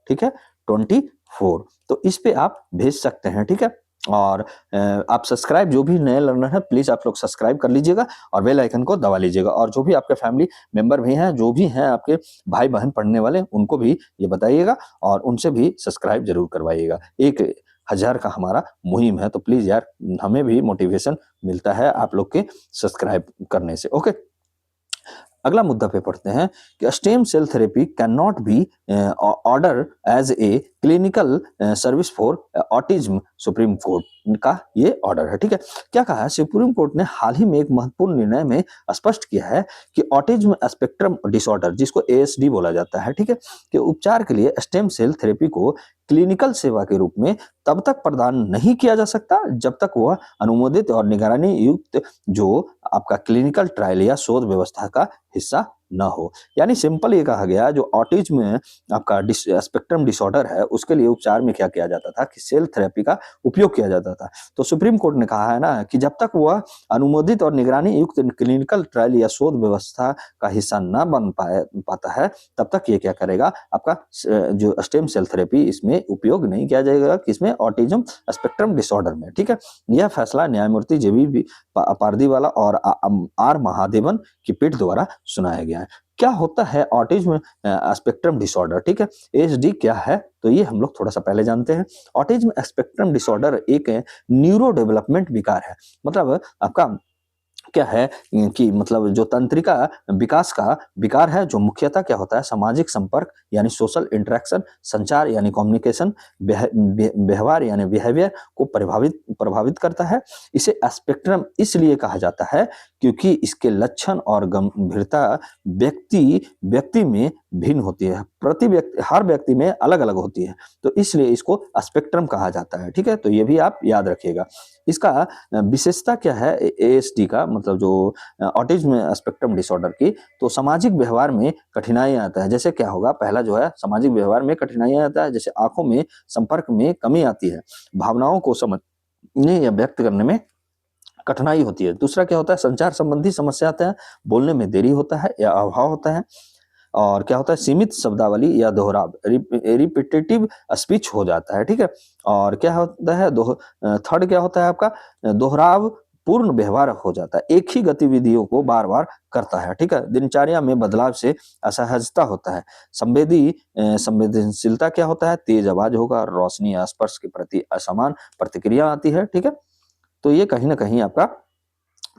ठीक है, 24। तो इस पे आप भेज सकते हैं, ठीक है। और आप सब्सक्राइब, जो भी नए लर्नर है प्लीज आप लोग सब्सक्राइब कर लीजिएगा और बेल आइकन को दबा लीजिएगा। और जो भी आपके फैमिली मेंबर भी हैं, जो भी हैं आपके भाई बहन पढ़ने वाले, उनको भी ये बताइएगा और उनसे भी सब्सक्राइब जरूर करवाइएगा। 1000 का हमारा मुहिम है, तो प्लीज यार, हमें भी मोटिवेशन मिलता है आप लोग के सब्सक्राइब करने से। ओके, अगला मुद्दा पे पढ़ते हैं कि stem cell therapy cannot be order as a clinical service for autism. Supreme court का ये ऑर्डर है, ठीक है। क्या कहा है सुप्रीम कोर्ट ने हाल ही में एक महत्वपूर्ण निर्णय में स्पष्ट किया है कि ऑटिज्म स्पेक्ट्रम डिसऑर्डर, जिसको एएसडी बोला जाता है, ठीक है, के उपचार के लिए स्टेम सेल थेरेपी को क्लिनिकल सेवा के रूप में तब तक प्रदान नहीं किया जा सकता जब तक वह अनुमोदित और निगरानी युक्त जो आपका क्लिनिकल ट्रायल या शोध व्यवस्था का हिस्सा न हो। यानी सिंपल ये कहा गया, जो ऑटिज्म में आपका स्पेक्ट्रम डिसऑर्डर है, उसके लिए उपचार में क्या किया जाता था कि सेल थेरेपी का उपयोग किया जाता था। तो सुप्रीम कोर्ट ने कहा है ना कि जब तक वह अनुमोदित और निगरानी युक्त क्लिनिकल ट्रायल या शोध व्यवस्था का हिस्सा न बन पाता है, तब तक ये क्या करेगा, आपका जो स्टेम सेल थेरेपी इसमें उपयोग नहीं किया जाएगा, किसमें, ऑटिज्म स्पेक्ट्रम डिसऑर्डर में, ठीक है। यह फैसला न्यायमूर्ति जेबी पारदीवाला और आर महादेवन की पीठ द्वारा सुनाया गया है। क्या होता है ऑटिज्म स्पेक्ट्रम डिसऑर्डर, ठीक है, एएसडी क्या है, तो ये हम लोग थोड़ा सा पहले जानते हैं। ऑटिज्म स्पेक्ट्रम डिसऑर्डर एक न्यूरो डेवलपमेंट विकार है। मतलब आपका क्या है कि मतलब जो तंत्रिका विकास का विकार है, जो मुख्यतः क्या होता है, सामाजिक संपर्क यानी सोशल इंटरेक्शन, संचार यानी कम्युनिकेशन, व्यवहार यानी बिहेवियर को प्रभावित करता है। इसे स्पेक्ट्रम इसलिए कहा जाता है क्योंकि इसके लक्षण और गंभीरता व्यक्ति व्यक्ति में भिन्न होती है, प्रति व्यक्ति, हर व्यक्ति में अलग अलग होती है, तो इसलिए इसको स्पेक्ट्रम कहा जाता है, ठीक है। तो ये भी आप याद रखिएगा। इसका विशेषता क्या है एएसडी का, मतलब जो ऑटिज्म स्पेक्ट्रम डिसऑर्डर की, तो सामाजिक व्यवहार में कठिनाई आता है। जैसे क्या होगा, पहला जो है सामाजिक व्यवहार में कठिनाई आता है, जैसे आंखों में संपर्क में कमी आती है, भावनाओं को समझने या व्यक्त करने में कठिनाई होती है। दूसरा क्या होता है, संचार संबंधी समस्या आता है, बोलने में देरी होता है या अभाव होता है। और क्या होता है, सीमित शब्दावली या दोहराव, रिपीटेटिव स्पीच हो जाता है, ठीक है। और क्या होता है, थर्ड क्या होता है आपका, दोहराव पूर्ण व्यवहार हो जाता है, एक ही गतिविधियों को बार बार करता है, ठीक है। दिनचर्या में बदलाव से असहजता होता है। संवेदनशीलता क्या होता है, तेज आवाज होगा, रोशनी या स्पर्श के प्रति असमान प्रतिक्रिया आती है, ठीक है। तो ये कहीं ना कहीं आपका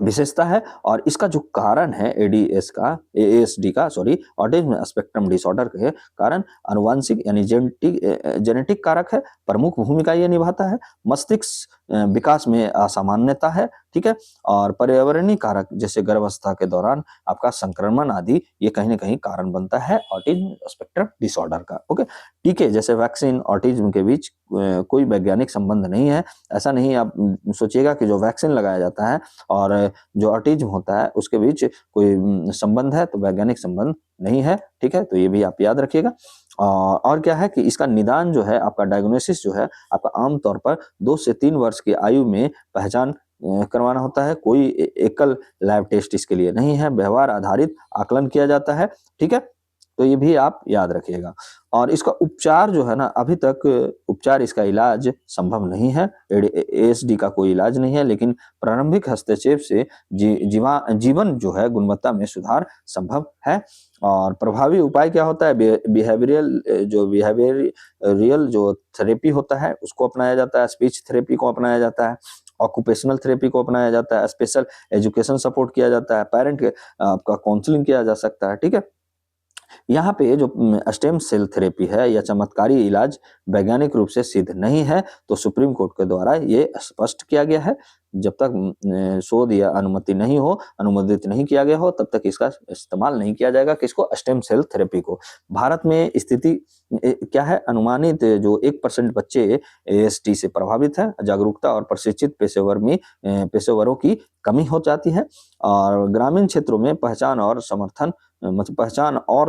विशेषता है। और इसका जो कारण है एडीएस का, एएसडी का, सॉरी, ऑटिज्म स्पेक्ट्रम डिसऑर्डर के कारण आनुवंशिक यानी जेनेटिक कारक है, प्रमुख भूमिका ये निभाता है। मस्तिष्क विकास में असामान्यता है, ठीक है। और पर्यावरणीय कारक जैसे गर्भावस्था के दौरान आपका संक्रमण आदि, ये कहीं ना कहीं कारण बनता है ऑटिज्म स्पेक्ट्रम डिसऑर्डर का। ओके, टीके जैसे वैक्सीन ऑटिज्म के बीच कोई वैज्ञानिक संबंध नहीं है। ऐसा नहीं आप सोचिएगा कि जो वैक्सीन लगाया जाता है और जो ऑटिज्म होता है उसके बीच कोई संबंध है, तो वैज्ञानिक संबंध नहीं है, ठीक है। तो ये भी आप याद रखिएगा। और क्या है कि इसका निदान जो है, आपका डायग्नोसिस जो है, आपका आमतौर पर 2 से 3 वर्ष की आयु में पहचान करवाना होता है। कोई एकल लैब टेस्ट इसके लिए नहीं है, व्यवहार आधारित आकलन किया जाता है, ठीक है। तो ये भी आप याद रखिएगा। और इसका उपचार जो है ना, अभी तक उपचार, इसका इलाज संभव नहीं है, एएसडी का कोई इलाज नहीं है, लेकिन प्रारंभिक हस्तक्षेप से जीवन जो है गुणवत्ता में सुधार संभव है। और प्रभावी उपाय क्या होता है, बिहेवियरियल जो थेरेपी होता है उसको अपनाया जाता है, स्पीच थेरेपी को अपनाया जाता है, ऑक्यूपेशनल थेरेपी को अपनाया जाता है, स्पेशल एजुकेशन सपोर्ट किया जाता है, पेरेंट आपका काउंसलिंग किया जा सकता है, ठीक है। यहाँ पे जो स्टेम सेल थेरेपी है या चमत्कारी इलाज वैज्ञानिक रूप से सिद्ध नहीं है, तो सुप्रीम कोर्ट के द्वारा ये स्पष्ट किया गया है। जब तक शोध या अनुमति नहीं हो, अनुमोदित नहीं किया गया हो, तब तक इसका इस्तेमाल नहीं किया जाएगा। किसको? स्टेम सेल थेरेपी को। भारत में स्थिति क्या है? अनुमानित जो 1% बच्चे एएसटी से प्रभावित हैं। जागरूकता और प्रशिक्षित पेशेवरों की कमी हो जाती है और ग्रामीण क्षेत्रों में पहचान और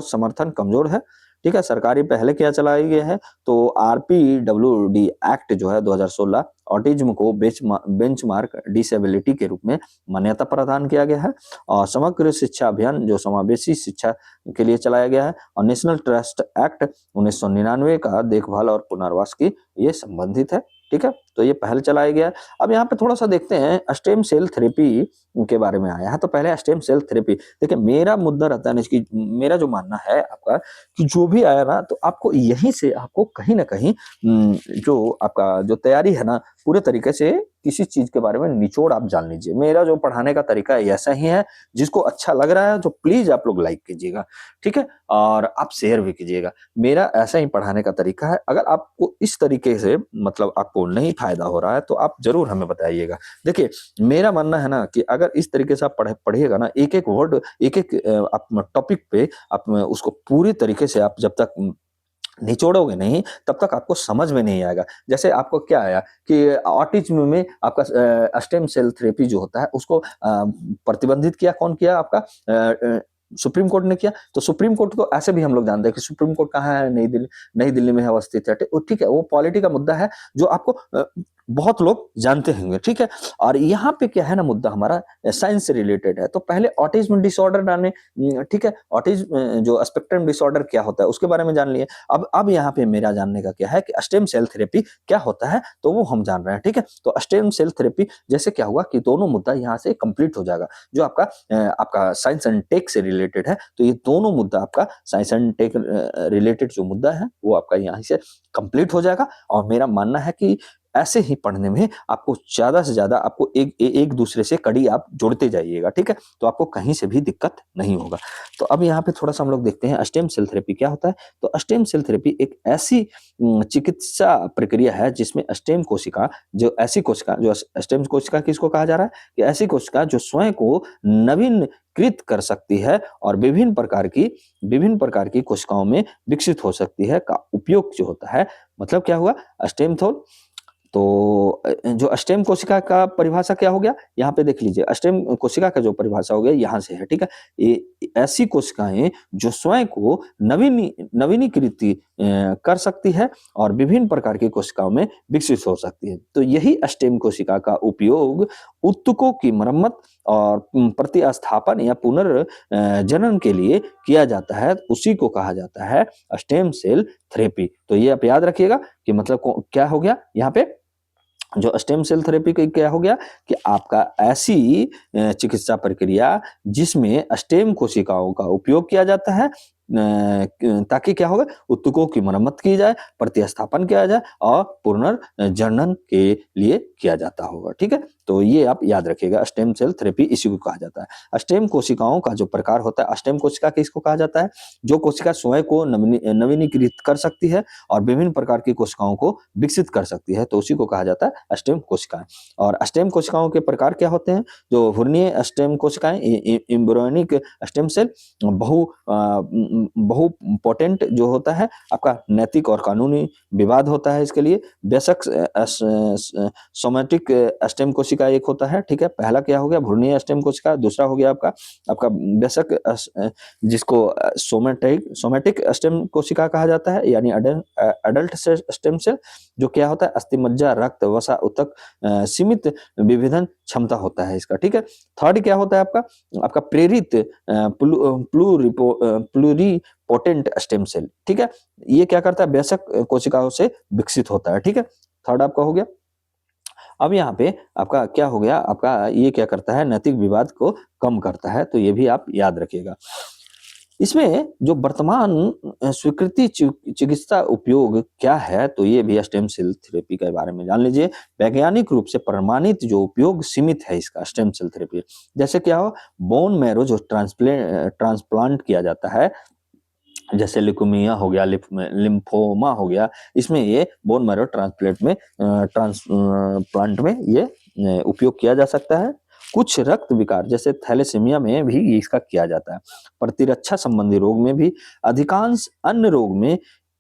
समर्थन कमजोर है। ठीक है, सरकारी पहले क्या चलाई गई है? तो आरपीडब्ल्यूडी एक्ट जो है 2016 ऑटिज्म को बेंचमार्क डिसेबिलिटी के रूप में मान्यता प्रदान किया गया है और समग्र शिक्षा अभियान जो समावेशी शिक्षा के लिए चलाया गया है और नेशनल ट्रस्ट एक्ट 1999 का देखभाल और पुनर्वास की ये संबंधित है। ठीक है, तो ये पहल चलाया गया है। अब यहाँ पे थोड़ा सा देखते हैं स्टेम सेल थेरेपी के बारे में आया है। तो पहले स्टेम सेल थेरेपी देखिए, मेरा मुद्दा रहता है ना इसकी, मेरा जो मानना है आपका कि जो भी आया ना तो आपको यहीं से आपको कहीं ना कहीं जो आपका जो तैयारी है ना पूरे तरीके से किसी चीज के बारे में निचोड़ आप जान लीजिए। मेरा जो पढ़ाने का तरीका है ऐसा ही है। जिसको अच्छा लग रहा है तो प्लीज आप लोग लाइक कीजिएगा, ठीक है, और आप शेयर भी कीजिएगा। मेरा ऐसा ही पढ़ाने का तरीका है। अगर आपको इस तरीके से मतलब आपको नहीं फायदा हो रहा है तो आप जरूर हमें बताइएगा। देखिए, मेरा मानना है ना कि अगर इस तरीके से आप पढ़िएगा ना, एक एक वर्ड, एक एक आप टॉपिक पे आप उसको पूरी तरीके से आप जब तक निचोड़ोगे नहीं तब तक आपको समझ में नहीं आएगा। जैसे आपको क्या आया कि ऑटिज्म में आपका स्टेम सेल थेरेपी जो होता है उसको प्रतिबंधित किया, कौन किया? आपका सुप्रीम कोर्ट ने किया। तो सुप्रीम कोर्ट को ऐसे भी हम लोग जानते हैं कि सुप्रीम कोर्ट कहाँ है? नई दिल्ली में है, अवस्थित है। ठीक है, वो पॉलिटी का मुद्दा है जो आपको बहुत लोग जानते होंगे। ठीक है, और यहाँ पे क्या है ना, मुद्दा हमारा साइंस से रिलेटेड है। तो पहले ऑटिज्म डिसऑर्डर जाने, ठीक है, ऑटिज्म जो स्पेक्ट्रम डिसऑर्डर क्या होता है उसके बारे में जान लिए। अब यहाँ पे मेरा जानने का क्या है कि स्टेम सेल थेरेपी क्या होता है, तो वो हम जान रहे हैं। ठीक है, तो स्टेम सेल थेरेपी जैसे क्या हुआ कि दोनों मुद्दा यहाँ से कंप्लीट हो जाएगा। जो आपका साइंस एंड टेक से रिलेटेड है, तो ये दोनों मुद्दा आपका साइंस एंड टेक रिलेटेड जो मुद्दा है वो आपका यहाँ से कंप्लीट हो जाएगा। और मेरा मानना है कि ऐसे ही पढ़ने में आपको ज्यादा से ज्यादा आपको एक दूसरे से कड़ी आप जोड़ते जाइएगा। ठीक है, तो आपको कहीं से भी दिक्कत नहीं होगा। तो अब यहाँ पे थोड़ा सा हम लोग देखते हैं स्टेम सेल थेरेपी क्या होता है। तो स्टेम सेल थेरेपी एक ऐसी चिकित्सा प्रक्रिया है जिसमें स्टेम कोशिका, जो ऐसी कोशिका, जो स्टेम कोशिका किसको कहा जा रहा है कि ऐसी कोशिका जो स्वयं को नवीनकृत कर सकती है और विभिन्न प्रकार की कोशिकाओं में विकसित हो सकती है का उपयोग जो होता है। मतलब क्या हुआ? स्टेम थोल। तो जो स्टेम कोशिका का परिभाषा क्या हो गया, यहाँ पे देख लीजिए। स्टेम कोशिका का जो परिभाषा हो गया यहाँ से है। ठीक है, ये ऐसी कोशिकाएं जो स्वयं को नवीनीकृत कर सकती है और विभिन्न प्रकार की कोशिकाओं में विकसित हो सकती है। तो यही स्टेम कोशिका का उपयोग ऊतकों की मरम्मत और प्रतिस्थापन या पुनर्जनन के लिए किया जाता है। उसी को कहा जाता है स्टेम सेल थेरेपी। तो ये आप याद रखिएगा कि मतलब क्या हो गया यहाँ पे, जो स्टेम सेल थेरेपी का क्या हो गया कि आपका ऐसी चिकित्सा प्रक्रिया जिसमें स्टेम कोशिकाओं का उपयोग किया जाता है ताकि क्या होगा, ऊतकों की मरम्मत की जाए, प्रतिस्थापन किया जाए और पुनर्जनन के लिए किया जाता होगा। ठीक है, तो ये आप याद रखिएगा, स्टेम सेल थेरेपी इसी को कहा जाता है। स्टेम कोशिकाओं का जो प्रकार होता है, स्टेम कोशिका किसको कहा जाता है? जो कोशिका स्वयं को नवीनीकृत कर सकती है और विभिन्न प्रकार की कोशिकाओं को विकसित कर सकती है, तो उसी को कहा जाता है स्टेम कोशिकाएं। और स्टेम कोशिकाओं के प्रकार क्या होते हैं? जो भ्रूणीय स्टेम कोशिकाएं, एम्ब्रियोनिक स्टेम सेल, बहु पोटेंट जो होता है आपका, नैतिक और कानूनी विवाद होता है इसके लिए। बेशक सोमैटिक स्टेम कोशिका एक होता है। ठीक है, पहला क्या हो गया? भ्रूणीय स्टेम कोशिका। दूसरा हो गया आपका बेशक जिसको सोमैटिक स्टेम कोशिका कहा जाता है, यानी अडल्ट स्टेम सेल, जो क्या होता है? अस्थि मज्जा, रक्त, वसा, ऊतक सीमित विभेदन क्षमता होता है इसका। ठीक है, थर्ड क्या होता है आपका प्रेरित प्लूरिपोटेंट स्टेम सेल। ठीक है, ये क्या करता है? बेशक कोशिकाओं से विकसित होता है। ठीक है, थर्ड आपका हो गया। अब यहाँ पे आपका क्या हो गया? आपका ये क्या करता है? नैतिक विवाद को कम करता है। तो ये भी आप याद रखिएगा। इसमें जो वर्तमान स्वीकृति चिकित्सा उपयोग क्या है, तो ये भी स्टेम सेल थेरेपी के बारे में जान लीजिए। वैज्ञानिक रूप से प्रमाणित जो उपयोग सीमित है इसका स्टेम सेल थेरेपी। जैसे क्या हो, बोन मैरो जो ट्रांसप्लांट किया जाता है, जैसे ल्यूकेमिया हो गया, लिम्फोमा हो गया, इसमें ये बोन मैरो ट्रांसप्लांट में ये उपयोग किया जा सकता है। कुछ रक्त विकार जैसे थैलेसीमिया में भी इसका किया जाता है। प्रतिरक्षा संबंधी रोग में भी, अधिकांश अन्य रोग में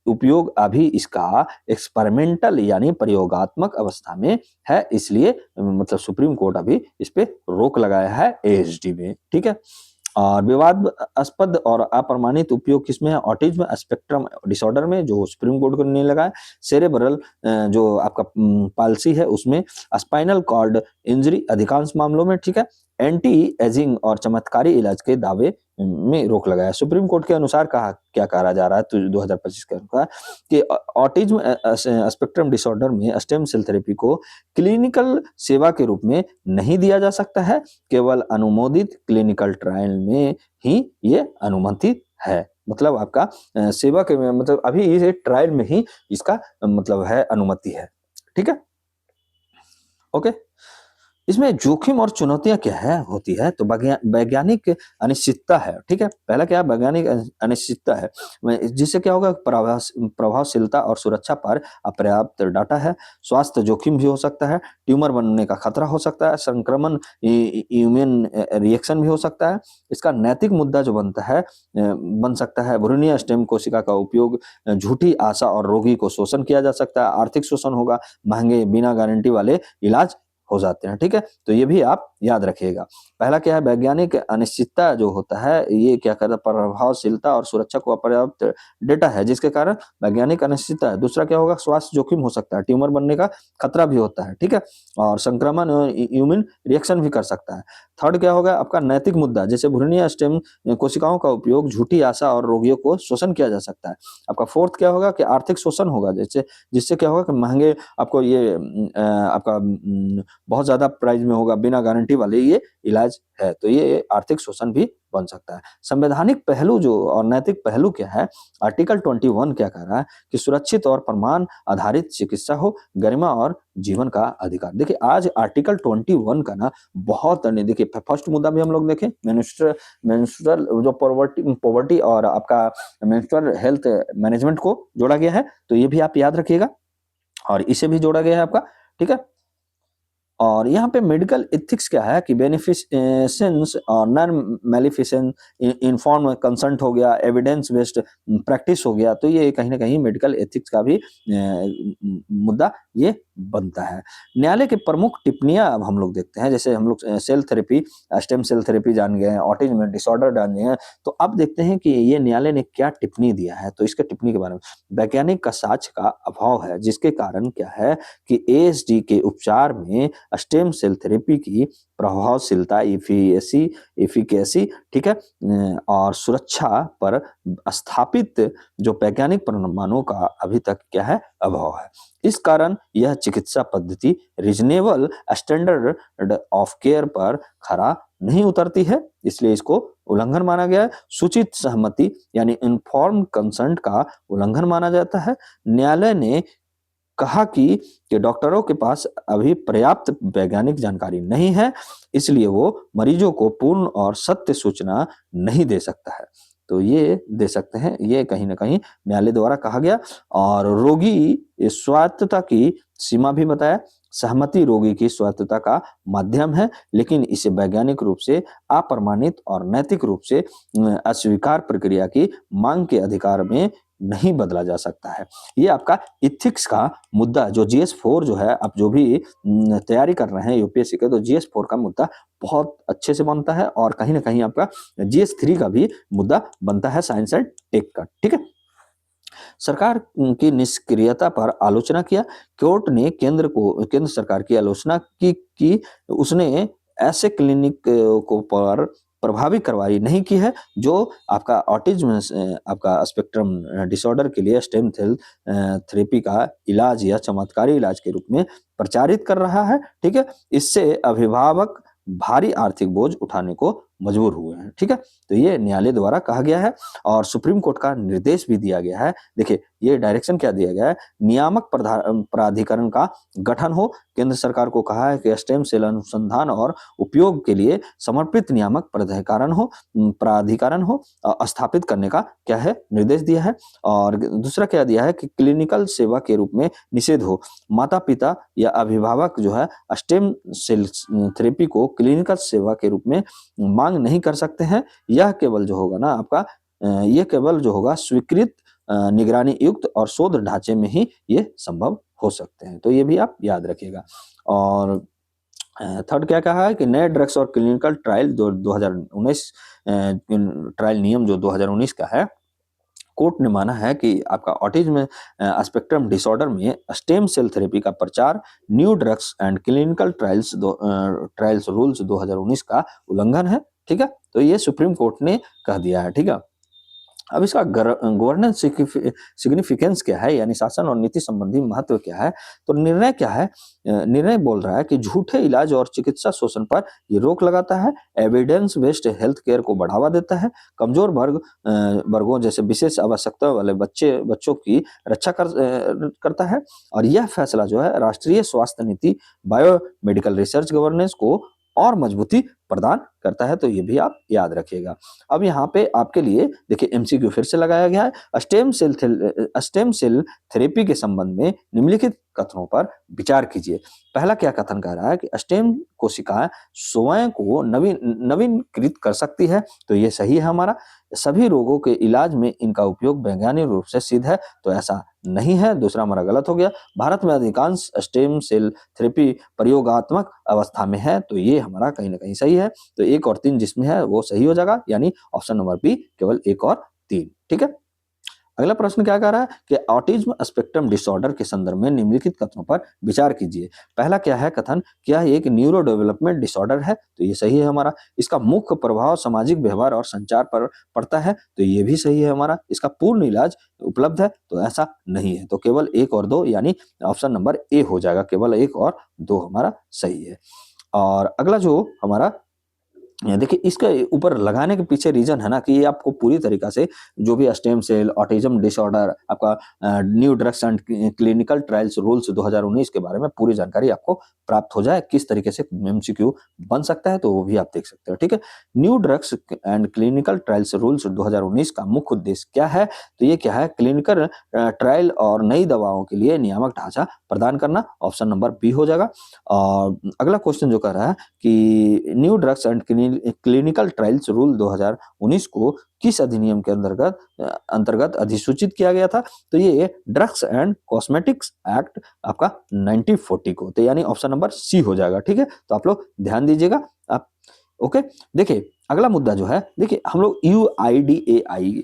उपयोग अभी इसका एक्सपेरिमेंटल यानी प्रयोगात्मक अवस्था में है, इसलिए मतलब सुप्रीम कोर्ट अभी इस पे रोक लगाया है एएचडी में, ठीक है। और विवादास्पद और अप्रमाणित उपयोग किसमें है? ऑटिज्म स्पेक्ट्रम डिसऑर्डर में, जो सुप्रीम कोर्ट को नहीं लगा है। सेरेब्रल जो आपका पाल्सी है उसमें, स्पाइनल कॉर्ड इंजरी अधिकांश मामलों में, ठीक है। एंटी एजिंग और चमत्कारी इलाज के दावे में रोक लगाया। सुप्रीम कोर्ट के अनुसार कहा क्या कहा जा रहा है तो 2025 के अनुसार कि ऑटिज्म स्पेक्ट्रम डिसऑर्डर में स्टेम सेल थेरेपी को क्लिनिकल सेवा के रूप में नहीं दिया जा सकता है, केवल अनुमोदित क्लिनिकल ट्रायल में ही ये अनुमति है। मतलब आपका सेवा के मतलब अभी ये ट्रायल में ही इसका मतलब है अनुमति है, ठीक है। ओके, इसमें जोखिम और चुनौतियां क्या है होती है तो वैज्ञानिक अनिश्चितता है, ठीक है। पहला क्या है? वैज्ञानिक अनिश्चितता है, जिससे क्या होगा? प्रभावशीलता और सुरक्षा पर अपर्याप्त डाटा है। स्वास्थ्य जोखिम भी हो सकता है, ट्यूमर बनने का खतरा हो सकता है, संक्रमण इम्यून रिएक्शन भी हो सकता है। इसका नैतिक मुद्दा जो बन सकता है, भ्रूणीय स्टेम कोशिका का उपयोग झूठी आशा और रोगी को शोषण किया जा सकता है, आर्थिक शोषण होगा, महंगे बिना गारंटी वाले इलाज हो जाते हैं, ठीक है। तो ये भी आप याद रखिएगा। पहला क्या है? वैज्ञानिक अनिश्चितता जो होता है ये क्या करता है? प्रभावशीलता और सुरक्षा को अपर्याप्त डेटा है जिसके कारण वैज्ञानिक अनिश्चितता है। दूसरा क्या होगा? स्वास्थ्य जोखिम हो सकता है, ट्यूमर बनने का खतरा भी होता है, ठीक है। और संक्रमण इम्यून रिएक्शन भी कर सकता है। थर्ड क्या होगा? आपका नैतिक मुद्दा, जैसे भ्रूणीय स्टेम कोशिकाओं का उपयोग झूठी आशा और रोगियों को शोषण किया जा सकता है। आपका फोर्थ क्या होगा? कि आर्थिक शोषण होगा, जैसे जिससे क्या होगा कि महंगे आपको ये आपका बहुत ज्यादा प्राइस में होगा, बिना गारंटी वाले ये इलाज है, तो ये आर्थिक शोषण भी बन सकता है। संवैधानिक पहलू जो और नैतिक पहलू क्या है? आर्टिकल 21 क्या कह रहा है कि सुरक्षित और प्रमाण आधारित चिकित्सा हो, गरिमा और जीवन का अधिकार। देखिए आज आर्टिकल 21 का ना बहुत देखिए फर्स्ट मुद्दा भी हम लोग देखें, मेंस्ट्रुअल जो पॉवर्टी और आपका मेंस्ट्रुअल हेल्थ मैनेजमेंट को जोड़ा गया है, तो ये भी आप याद रखिएगा और इसे भी जोड़ा गया है आपका, ठीक है। और यहाँ पे मेडिकल एथिक्स क्या है कि बेनिफिशेंस और नॉन मेलिफिसेंट इन्फॉर्म कंसेंट हो गया, एविडेंस बेस्ड प्रैक्टिस हो गया, तो ये कहीं ना कहीं मेडिकल एथिक्स का भी मुद्दा ये बनता है। न्यायालय के प्रमुख टिप्पणियां अब हम लोग देखते हैं, जैसे हम लोग cell therapy, stem cell therapy जान गए हैं, ऑटिज्म डिसऑर्डर जान गए हैं, तो अब देखते हैं कि ये न्यायालय ने क्या टिप्पणी दिया है। तो इसके टिप्पणी के बारे में, वैज्ञानिक का साक्ष्य का अभाव है जिसके कारण क्या है कि एएसडी के उपचार में स्टेम सेल थेरेपी की प्रभावशीलता, एफिकेसी, ठीक है, और सुरक्षा पर स्थापित जो वैज्ञानिक प्रमाणों का अभी तक क्या है? अभाव है। इस कारण यह चिकित्सा पद्धति रीजनेबल स्टैंडर्ड ऑफ केयर पर खरा नहीं उतरती है, इसलिए इसको उल्लंघन माना गया है। सूचित सहमति यानी इन्फॉर्म्ड कंसेंट का उल्लंघन माना जाता है। न्यायालय ने कहा कि डॉक्टरों के पास अभी पर्याप्त वैज्ञानिक जानकारी नहीं है, इसलिए वो मरीजों को पूर्ण और सत्य सूचना नहीं दे सकता है। तो ये दे सकते हैं, ये कहीं ना कहीं न्यायालय द्वारा कहा गया। और रोगी स्वायत्तता की सीमा भी बताया। सहमति रोगी की स्वायत्तता का माध्यम है, लेकिन इसे वैज्ञानिक रूप से अप्रमाणित और नैतिक रूप से अस्वीकार प्रक्रिया की मांग के अधिकार में नहीं बदला जा सकता है। ये आपका इथिक्स का मुद्दा जो GS4 जो है, आप जो भी तैयारी कर रहे हैं यूपीएससी के, तो GS4 का मुद्दा बहुत अच्छे से बनता है और कहीं ना कहीं आपका GS3 का भी मुद्दा बनता है, साइंस एंड टेक का, ठीक है। सरकार की निष्क्रियता पर आलोचना किया। कोर्ट ने केंद्र सरकार की आलोचना की उसने ऐसे क्लिनिक को पर प्रभावी कार्रवाई नहीं की है जो आपका ऑटिज्म आपका स्पेक्ट्रम डिसऑर्डर के लिए स्टेम सेल थेरेपी का इलाज या चमत्कारी इलाज के रूप में प्रचारित कर रहा है, ठीक है। इससे अभिभावक भारी आर्थिक बोझ उठाने को मजबूर हुए हैं, ठीक है। तो ये न्यायालय द्वारा कहा गया है और सुप्रीम कोर्ट का निर्देश भी दिया गया है। देखिए ये डायरेक्शन क्या दिया गया है, नियामक प्राधिकरण का गठन हो। केंद्र सरकार को कहा है कि स्टेम सेल अनुसंधान और उपयोग के लिए समर्पित नियामक प्राधिकरण हो स्थापित करने का क्या है, निर्देश दिया है। और दूसरा क्या दिया है कि क्लिनिकल सेवा के रूप में निषेध हो। माता पिता या अभिभावक जो है स्टेम सेल थेरेपी को क्लिनिकल सेवा के रूप में मांग नहीं कर सकते हैं। यह केवल जो होगा ना आपका ये केवल जो होगा स्वीकृत निगरानी युक्त और शोध ढांचे में ही ये संभव हो सकते हैं। तो ये भी आप याद रखिएगा। और थर्ड क्या कहा है कि नए ड्रग्स और क्लिनिकल ट्रायल जो 2019 ट्रायल नियम जो 2019 का है, कोर्ट ने माना है कि आपका ऑटिज्म स्पेक्ट्रम डिसऑर्डर में स्टेम सेल थेरेपी का प्रचार new drugs and clinical trials rules 2019 का उल्लंघन है। ठीक है, तो ये सुप्रीम कोर्ट ने कह दिया है। ठीक है, अब इसका गवर्नेंस सिग्निफिकेंस क्या है, यानी शासन और नीति संबंधी महत्व क्या है। तो निर्णय क्या है, निर्णय बोल रहा है कि झूठे इलाज और चिकित्सा शोषण पर ये रोक लगाता है, एविडेंस बेस्ड हेल्थ केयर को बढ़ावा देता है, कमजोर वर्गों जैसे विशेष आवश्यकता वाले बच्चों की रक्षा करता है। और यह फैसला जो है राष्ट्रीय स्वास्थ्य नीति बायोमेडिकल रिसर्च गवर्नेंस को और मजबूती प्रदान करता है। तो ये भी आप याद रखिएगा। अब यहाँ पे आपके लिए देखिए एमसीक्यू फिर से लगाया गया है। स्टेम सेल थेरेपी के संबंध में निम्नलिखित कथनों पर विचार कीजिए। पहला क्या कथन कह रहा है कि स्टेम कोशिकाएं स्वयं को नवीनकृत कर सकती है। तो ये सही है हमारा। सभी रोगों के इलाज में इनका उपयोग वैज्ञानिक रूप से सिद्ध है। तो ऐसा नहीं है। दूसरा हमारा गलत हो गया। भारत में अधिकांश स्टेम सेल थेरेपी प्रयोगात्मक अवस्था में है। तो ये हमारा कहीं ना कहीं सही है। तो 1 और 3 जिसमें है वो सही हो जाएगा, यानी ऑप्शन नंबर बी केवल 1 और 3। ठीक है, अगला प्रश्न क्या कह रहा है कि ऑटिज्म स्पेक्ट्रम डिसऑर्डर के संदर्भ में निम्नलिखित कथनों पर विचार कीजिए। पहला क्या है कथन, क्या एक न्यूरो डेवलपमेंट डिसऑर्डर है। तो ये सही है हमारा। इसका मुख्य प्रभाव सामाजिक व्यवहार और संचार पर पड़ता है। तो ये भी सही है हमारा। इसका पूर्ण इलाज उपलब्ध है। तो ऐसा नहीं है। तो केवल 1 और 2 यानी ऑप्शन नंबर ए हो जाएगा। केवल 1 और 2 हमारा सही है। और अगला जो हमारा देखिए इसके ऊपर लगाने के पीछे रीजन है ना कि ये आपको पूरी तरीका से जो भी स्टेम सेल ऑटिज्म डिसऑर्डर आपका new drugs and clinical trials rules 2019 के बारे में पूरी जानकारी आपको प्राप्त हो जाए, किस तरीके से एमसीक्यू बन सकता है, तो वो भी आप देख सकते हो। ठीक है, new drugs and clinical trials rules 2019 का मुख्य उद्देश्य क्या है। तो ये क्या है, क्लिनिकल ट्रायल और नई दवाओं के लिए नियामक ढांचा प्रदान करना। ऑप्शन नंबर बी हो जाएगा। और अगला क्वेश्चन जो कर रहा है कि new drugs and clinical trials rule 2019 को किस अधिनियम के अंतर्गत अधिसूचित किया गया था। तो ये ड्रग्स एंड कॉस्मेटिक्स एक्ट आपका 1940 को, तो यानी ऑप्शन नंबर सी हो जाएगा। ठीक है, तो आप लोग ध्यान दीजिएगा आप। ओके, देखिए अगला मुद्दा जो है, देखिए हम लोग UIDAI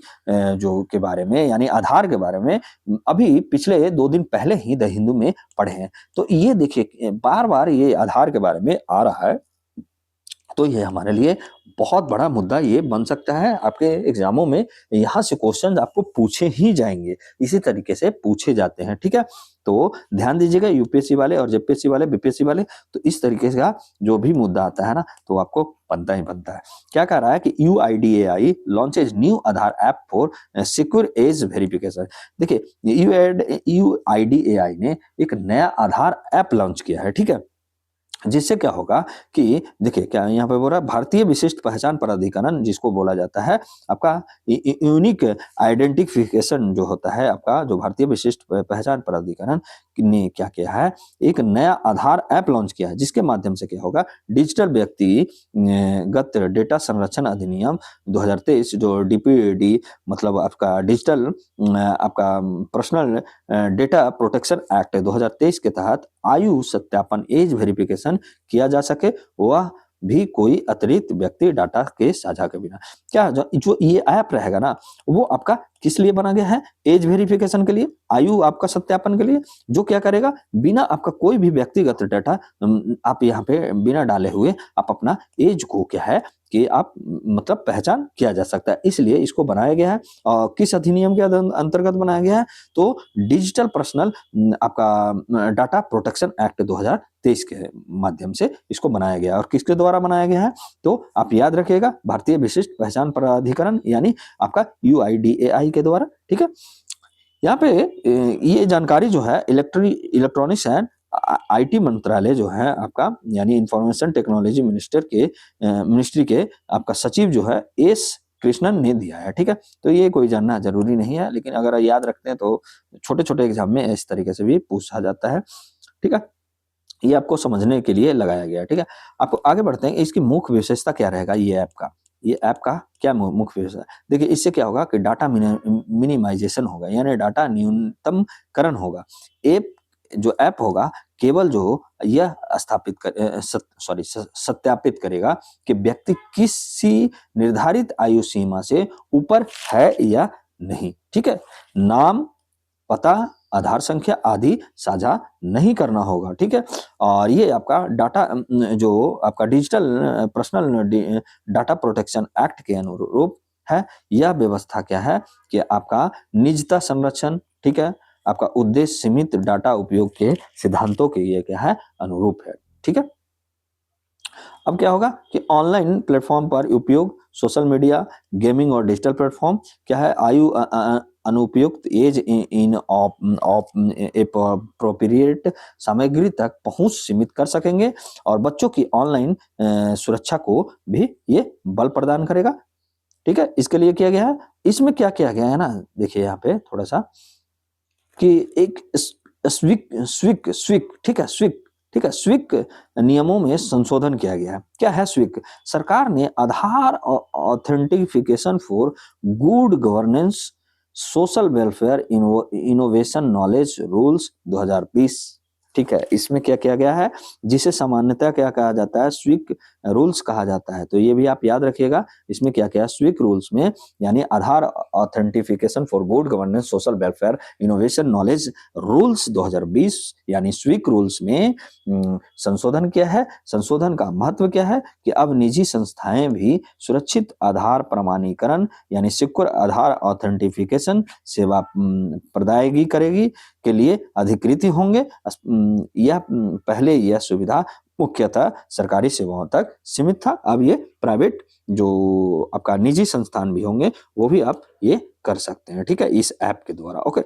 जो के बारे में यानी आधार के बारे में अभी पिछले 2 दिन पहले ही द हिंदू में पढ़े हैं। तो ये देखिए बार बार ये आधार के बारे में आ रहा है। तो ये हमारे लिए बहुत बड़ा मुद्दा ये बन सकता है। आपके एग्जामों में यहाँ से क्वेश्चन आपको पूछे ही जाएंगे, इसी तरीके से पूछे जाते हैं। ठीक है, तो ध्यान दीजिएगा यूपीएससी वाले और जेपीएससी वाले बीपीएससी वाले, तो इस तरीके का जो भी मुद्दा आता है ना तो आपको बनता ही बनता है। क्या कह रहा है कि UIDAI launches new Aadhaar app for secure age verification. देखिए UIDAI ने एक नया आधार ऐप लॉन्च किया है। ठीक है, जिससे क्या होगा कि देखिए क्या यहाँ पे बोल रहा है, भारतीय विशिष्ट पहचान प्राधिकरण जिसको बोला जाता है आपका यूनिक आइडेंटिफिकेशन जो होता है आपका, जो भारतीय विशिष्ट पहचान प्राधिकरण ने क्या किया है, एक नया आधार ऐप लॉन्च किया है, जिसके माध्यम से क्या होगा, डिजिटल व्यक्तिगत डेटा संरक्षण अधिनियम 2023 जो DPD मतलब आपका डिजिटल आपका पर्सनल डेटा प्रोटेक्शन एक्ट 2023 के तहत आयु सत्यापन एज वेरिफिकेशन किया जा सके, वह भी कोई अतिरिक्त व्यक्ति डाटा के साझा के बिना। क्या जो ये ऐप रहेगा ना वो आपका किस लिए बना गया है, एज वेरिफिकेशन के लिए, आयु आपका सत्यापन के लिए, जो क्या करेगा बिना आपका कोई भी व्यक्तिगत डाटा आप यहाँ पे बिना डाले हुए आप अपना एज को क्या है कि आप मतलब पहचान किया जा सकता है। इसलिए इसको बनाया गया है। और किस अधिनियम के अंतर्गत बनाया गया है, तो डिजिटल पर्सनल आपका डाटा प्रोटेक्शन एक्ट 2023 के माध्यम से इसको बनाया गया है। और किसके द्वारा बनाया गया है, तो आप याद रखिएगा भारतीय विशिष्ट पहचान प्राधिकरण यानी आपका UIDAI के द्वारा। ठीक है, यहाँ पे ये जानकारी जो है इलेक्ट्रॉनिक्स एंड आईटी मंत्रालय जो है आपका, यानी इंफॉर्मेशन टेक्नोलॉजी मिनिस्ट्री के आपका सचिव जो है एस कृष्णन ने दिया है। ठीक है, तो ये कोई जानना जरूरी नहीं है, लेकिन अगर याद रखते हैं तो छोटे छोटे एग्जाम में इस तरीके से भी पूछा जाता है। ठीक है, ये आपको समझने के लिए लगाया गया है। ठीक है, आपको आगे बढ़ते हैं, इसकी मुख्य विशेषता क्या रहेगा ये ऐप का क्या मुख्य विशेषता। देखिए, इससे क्या होगा कि डाटा मिनिमाइजेशन होगा, यानी डाटा न्यूनतमकरण होगा। ऐप जो ऐप होगा केवल जो यह सत्यापित करेगा कि व्यक्ति किसी निर्धारित आयु सीमा से ऊपर है या नहीं। ठीक है, नाम, पता, आधार संख्या आदि साझा नहीं करना होगा। ठीक है, और ये आपका डाटा जो आपका digital personal data protection act के अनुरूप है। यह व्यवस्था क्या है कि आपका निजता संरक्षण, ठीक है, आपका उद्देश्य सीमित डाटा उपयोग के सिद्धांतों के ये क्या है, अनुरूप है। ठीक है, अब क्या होगा कि ऑनलाइन प्लेटफॉर्म पर उपयोग, सोशल मीडिया, गेमिंग और डिजिटल प्लेटफॉर्म क्या है, आयु अनुपयुक्त एज इन अप्रोप्रिएट सामग्री तक पहुंच सीमित कर सकेंगे, और बच्चों की ऑनलाइन सुरक्षा को भी ये बल प्रदान करेगा। ठीक है, इसके लिए किया गया है, इसमें क्या किया गया है ना, देखिए यहाँ पे थोड़ा सा कि एक स्विक स्विक स्विक ठीक है स्विक ठीक है स्विक नियमों में संशोधन किया गया है। क्या है स्विक? सरकार ने Aadhaar authentication for good governance social welfare innovation knowledge rules 2020, ठीक है, इसमें क्या किया गया है, जिसे सामान्यतः क्या कहा जाता है, स्विक रूल्स कहा जाता है। तो ये भी आप याद रखिएगा, इसमें क्या क्या स्विक रूल्स में, यानी Aadhaar authentication for good governance social welfare innovation knowledge rules 2020 यानी स्विक रूल्स में संशोधन किया है। संशोधन का महत्व क्या है कि अब निजी संस्थाएं भी सुरक्षित आधार प्रमाणीकरण यानी सिक्योर आधार ऑथेंटिफिकेशन सेवा प्रदायगी करेगी के लिए अधिकृत होंगे। यह पहले यह सुविधा मुख्यतः सरकारी सेवाओं तक सीमित था, अब ये प्राइवेट जो आपका निजी संस्थान भी होंगे वो भी आप ये कर सकते हैं। ठीक है, इस ऐप के द्वारा। ओके,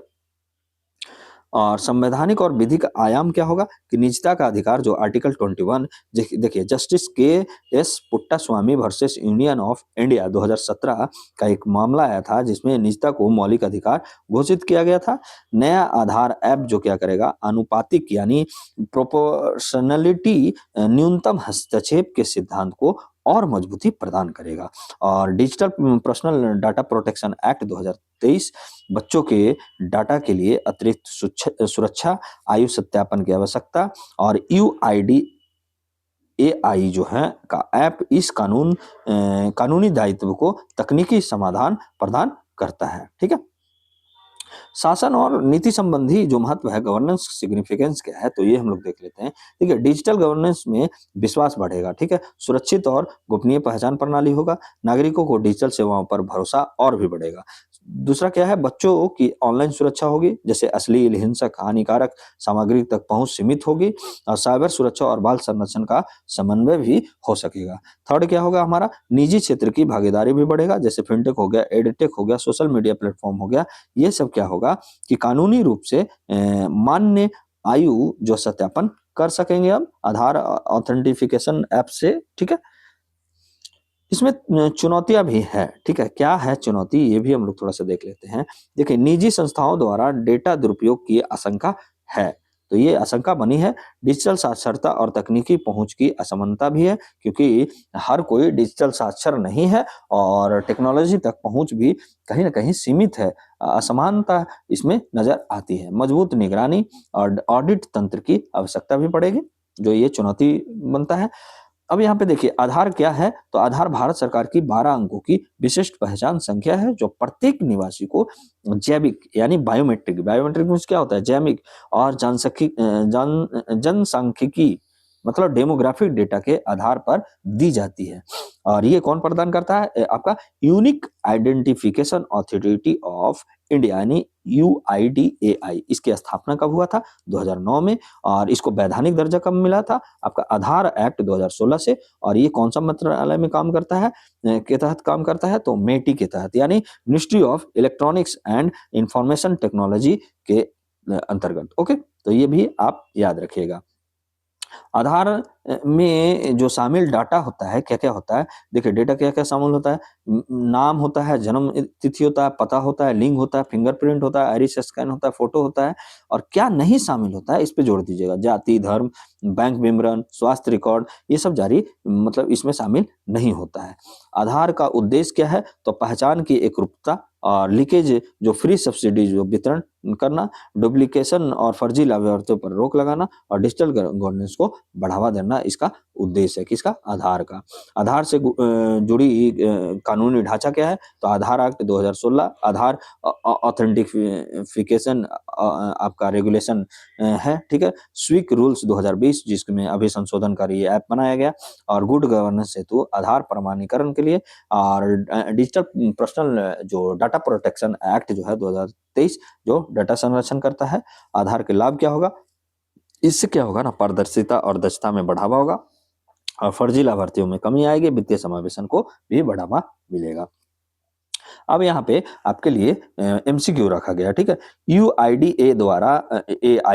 और संवैधानिक और विधिक आयाम क्या होगा कि निजता का अधिकार जो आर्टिकल 21, देखिए जस्टिस के S Puttaswamy versus union of India 2017 का एक मामला आया था जिसमें निजता को मौलिक अधिकार घोषित किया गया था। नया आधार ऐप जो क्या करेगा, आनुपातिक यानी प्रोपोर्शनलिटी न्यूनतम हस्तक्षेप के सिद्धांत को और मजबूती प्रदान करेगा। और digital personal data protection act 2023 बच्चों के डाटा के लिए अतिरिक्त सुरक्षा, आयु सत्यापन की आवश्यकता और UIDAI जो है का ऐप इस कानूनी दायित्व को तकनीकी समाधान प्रदान करता है। ठीक है, शासन और नीति संबंधी जो महत्व है, गवर्नेंस सिग्निफिकेंस क्या है, तो ये हम लोग देख लेते हैं। ठीक है, डिजिटल गवर्नेंस में विश्वास बढ़ेगा। ठीक है, सुरक्षित और गोपनीय पहचान प्रणाली होगा, नागरिकों को डिजिटल सेवाओं पर भरोसा और भी बढ़ेगा। दूसरा क्या है, बच्चों की ऑनलाइन सुरक्षा होगी, जैसे अश्लील, हिंसक, हानिकारक सामग्री तक पहुंच सीमित होगी, और साइबर सुरक्षा और बाल संरक्षण का समन्वय भी हो सकेगा। थर्ड क्या होगा हमारा, निजी क्षेत्र की भागीदारी भी बढ़ेगा, जैसे फिनटेक हो गया, एडटेक हो गया, सोशल मीडिया प्लेटफॉर्म हो गया। ये सब क्या होगा कि कानूनी रूप से मान्य आयु जो सत्यापन कर सकेंगे अब आधार ऑथेंटिफिकेशन ऐप से। ठीक है, इसमें चुनौतियां भी है। ठीक है, क्या है चुनौती, ये भी हम लोग थोड़ा सा देख लेते हैं। देखिए, निजी संस्थाओं द्वारा डेटा दुरुपयोग की आशंका है, तो ये आशंका बनी है। डिजिटल साक्षरता और तकनीकी पहुंच की असमानता भी है, क्योंकि हर कोई डिजिटल साक्षर नहीं है और टेक्नोलॉजी तक पहुंच भी कहीं ना कहीं सीमित है। असमानता इसमें नजर आती है। मजबूत निगरानी और ऑडिट तंत्र की आवश्यकता भी पड़ेगी, जो ये चुनौती बनता है। अब यहाँ पे देखिए आधार क्या है, तो आधार भारत सरकार की 12 अंकों की विशिष्ट पहचान संख्या है, जो प्रत्येक निवासी को जैविक यानी बायोमेट्रिक मीन्स क्या होता है, जैविक और जनसांख्यिकी मतलब डेमोग्राफिक डेटा के आधार पर दी जाती है। और ये कौन प्रदान करता है? आपका unique identification authority of India यानी UIDAI। इसकी स्थापना कब हुआ था? 2009 में। और इसको वैधानिक दर्जा कब मिला था? आपका आधार एक्ट 2016 से। और ये कौन सा मंत्रालय में काम करता है, के तहत काम करता है? तो मेटी के तहत यानी ministry of electronics and information technology के अंतर्गत। ओके, तो ये भी आप याद रखिएगा। आधार में जो शामिल डाटा होता है, क्या-क्या होता है? देखिए डेटा क्या-क्या शामिल होता है? नाम होता है, जन्म तिथि होता है, पता होता है, लिंग होता है, फिंगरप्रिंट होता है, आइरिस स्कैन होता है, फोटो होता है। और क्या नहीं शामिल होता है, इस पे जोड़ दीजिएगा। जाति, धर्म, बैंक विवरण, स्वास्थ्य रिकॉर्ड, ये सब जारी मतलब इसमें शामिल नहीं होता है। आधार का उद्देश्य क्या है? तो पहचान की एकरूपता और लीकेज जो फ्री सब्सिडी जो वितरण करना, डुप्लीकेशन और फर्जी लाभार्थियों पर रोक लगाना और डिजिटल गवर्नेंस को बढ़ावा देना इसका उद्देश्य है। किसका? आधार का। आधार से जुड़ी कानूनी ढांचा क्या है? तो आधार एक्ट 2016, आधार ऑथेंटिफिकेशन आपका रेगुलेशन है, ठीक है। स्विक रूल्स 2020 जिसमें अभी संशोधनकारी ये ऐप बनाया गया, और गुड गवर्नेंस हेतु आधार प्रमाणीकरण के लिए, और डिजिटल पर्सनल जो डाटा प्रोटेक्शन एक्ट जो है 2023 जो डाटा संरक्षण करता है। आधार के लाभ क्या होगा? इससे क्या होगा ना, पारदर्शिता और दक्षता में बढ़ावा होगा और फर्जी लाभार्थियों में कमी आएगी, वित्तीय समावेशन को भी बढ़ावा मिलेगा। अब यहाँ पे आपके लिए एमसीक्यू रखा गया, ठीक है। एआई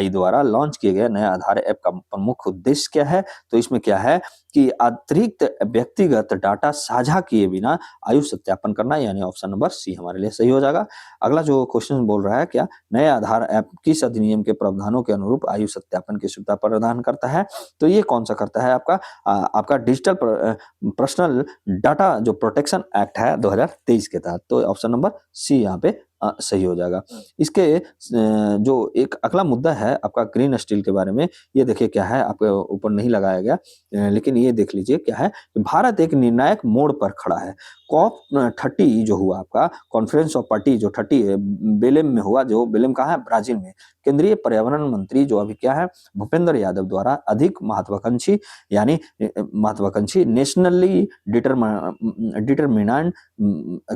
द्वारा लॉन्च किए गए नए आधार ऐप का प्रमुख उद्देश्य क्या है? तो इसमें क्या है कि अतिरिक्त व्यक्तिगत डाटा साझा किए बिना आयु सत्यापन करना, यानी ऑप्शन नंबर सी हमारे लिए सही हो जाएगा। अगला जो क्वेश्चन बोल रहा है, क्या नए आधार ऐप किस अधिनियम के प्रावधानों के अनुरूप आयु सत्यापन की सुविधा प्रदान करता है? तो ये कौन सा करता है? आपका डिजिटल पर्सनल डाटा जो प्रोटेक्शन एक्ट है 2023 के तहत। तो ऑप्शन नंबर सी यहाँ पे सही हो जाएगा। इसके जो एक अगला मुद्दा है आपका ग्रीन स्टील के बारे में, ये देखिए क्या है, आपके ऊपर नहीं लगाया गया, लेकिन ये देख लीजिए क्या है कि भारत एक निर्णायक मोड़ पर खड़ा है। कॉप 30 जो हुआ आपका कॉन्फ्रेंस ऑफ पार्टी जो 30 बेलेम में हुआ, जो बेलेम कहाँ है? ब्राजील में। केंद्रीय पर्यावरण मंत्री जो अभी क्या है, भूपेंद्र यादव द्वारा अधिक महत्वाकांक्षी यानी महत्वाकांक्षी नेशनली डिटरमिनेंट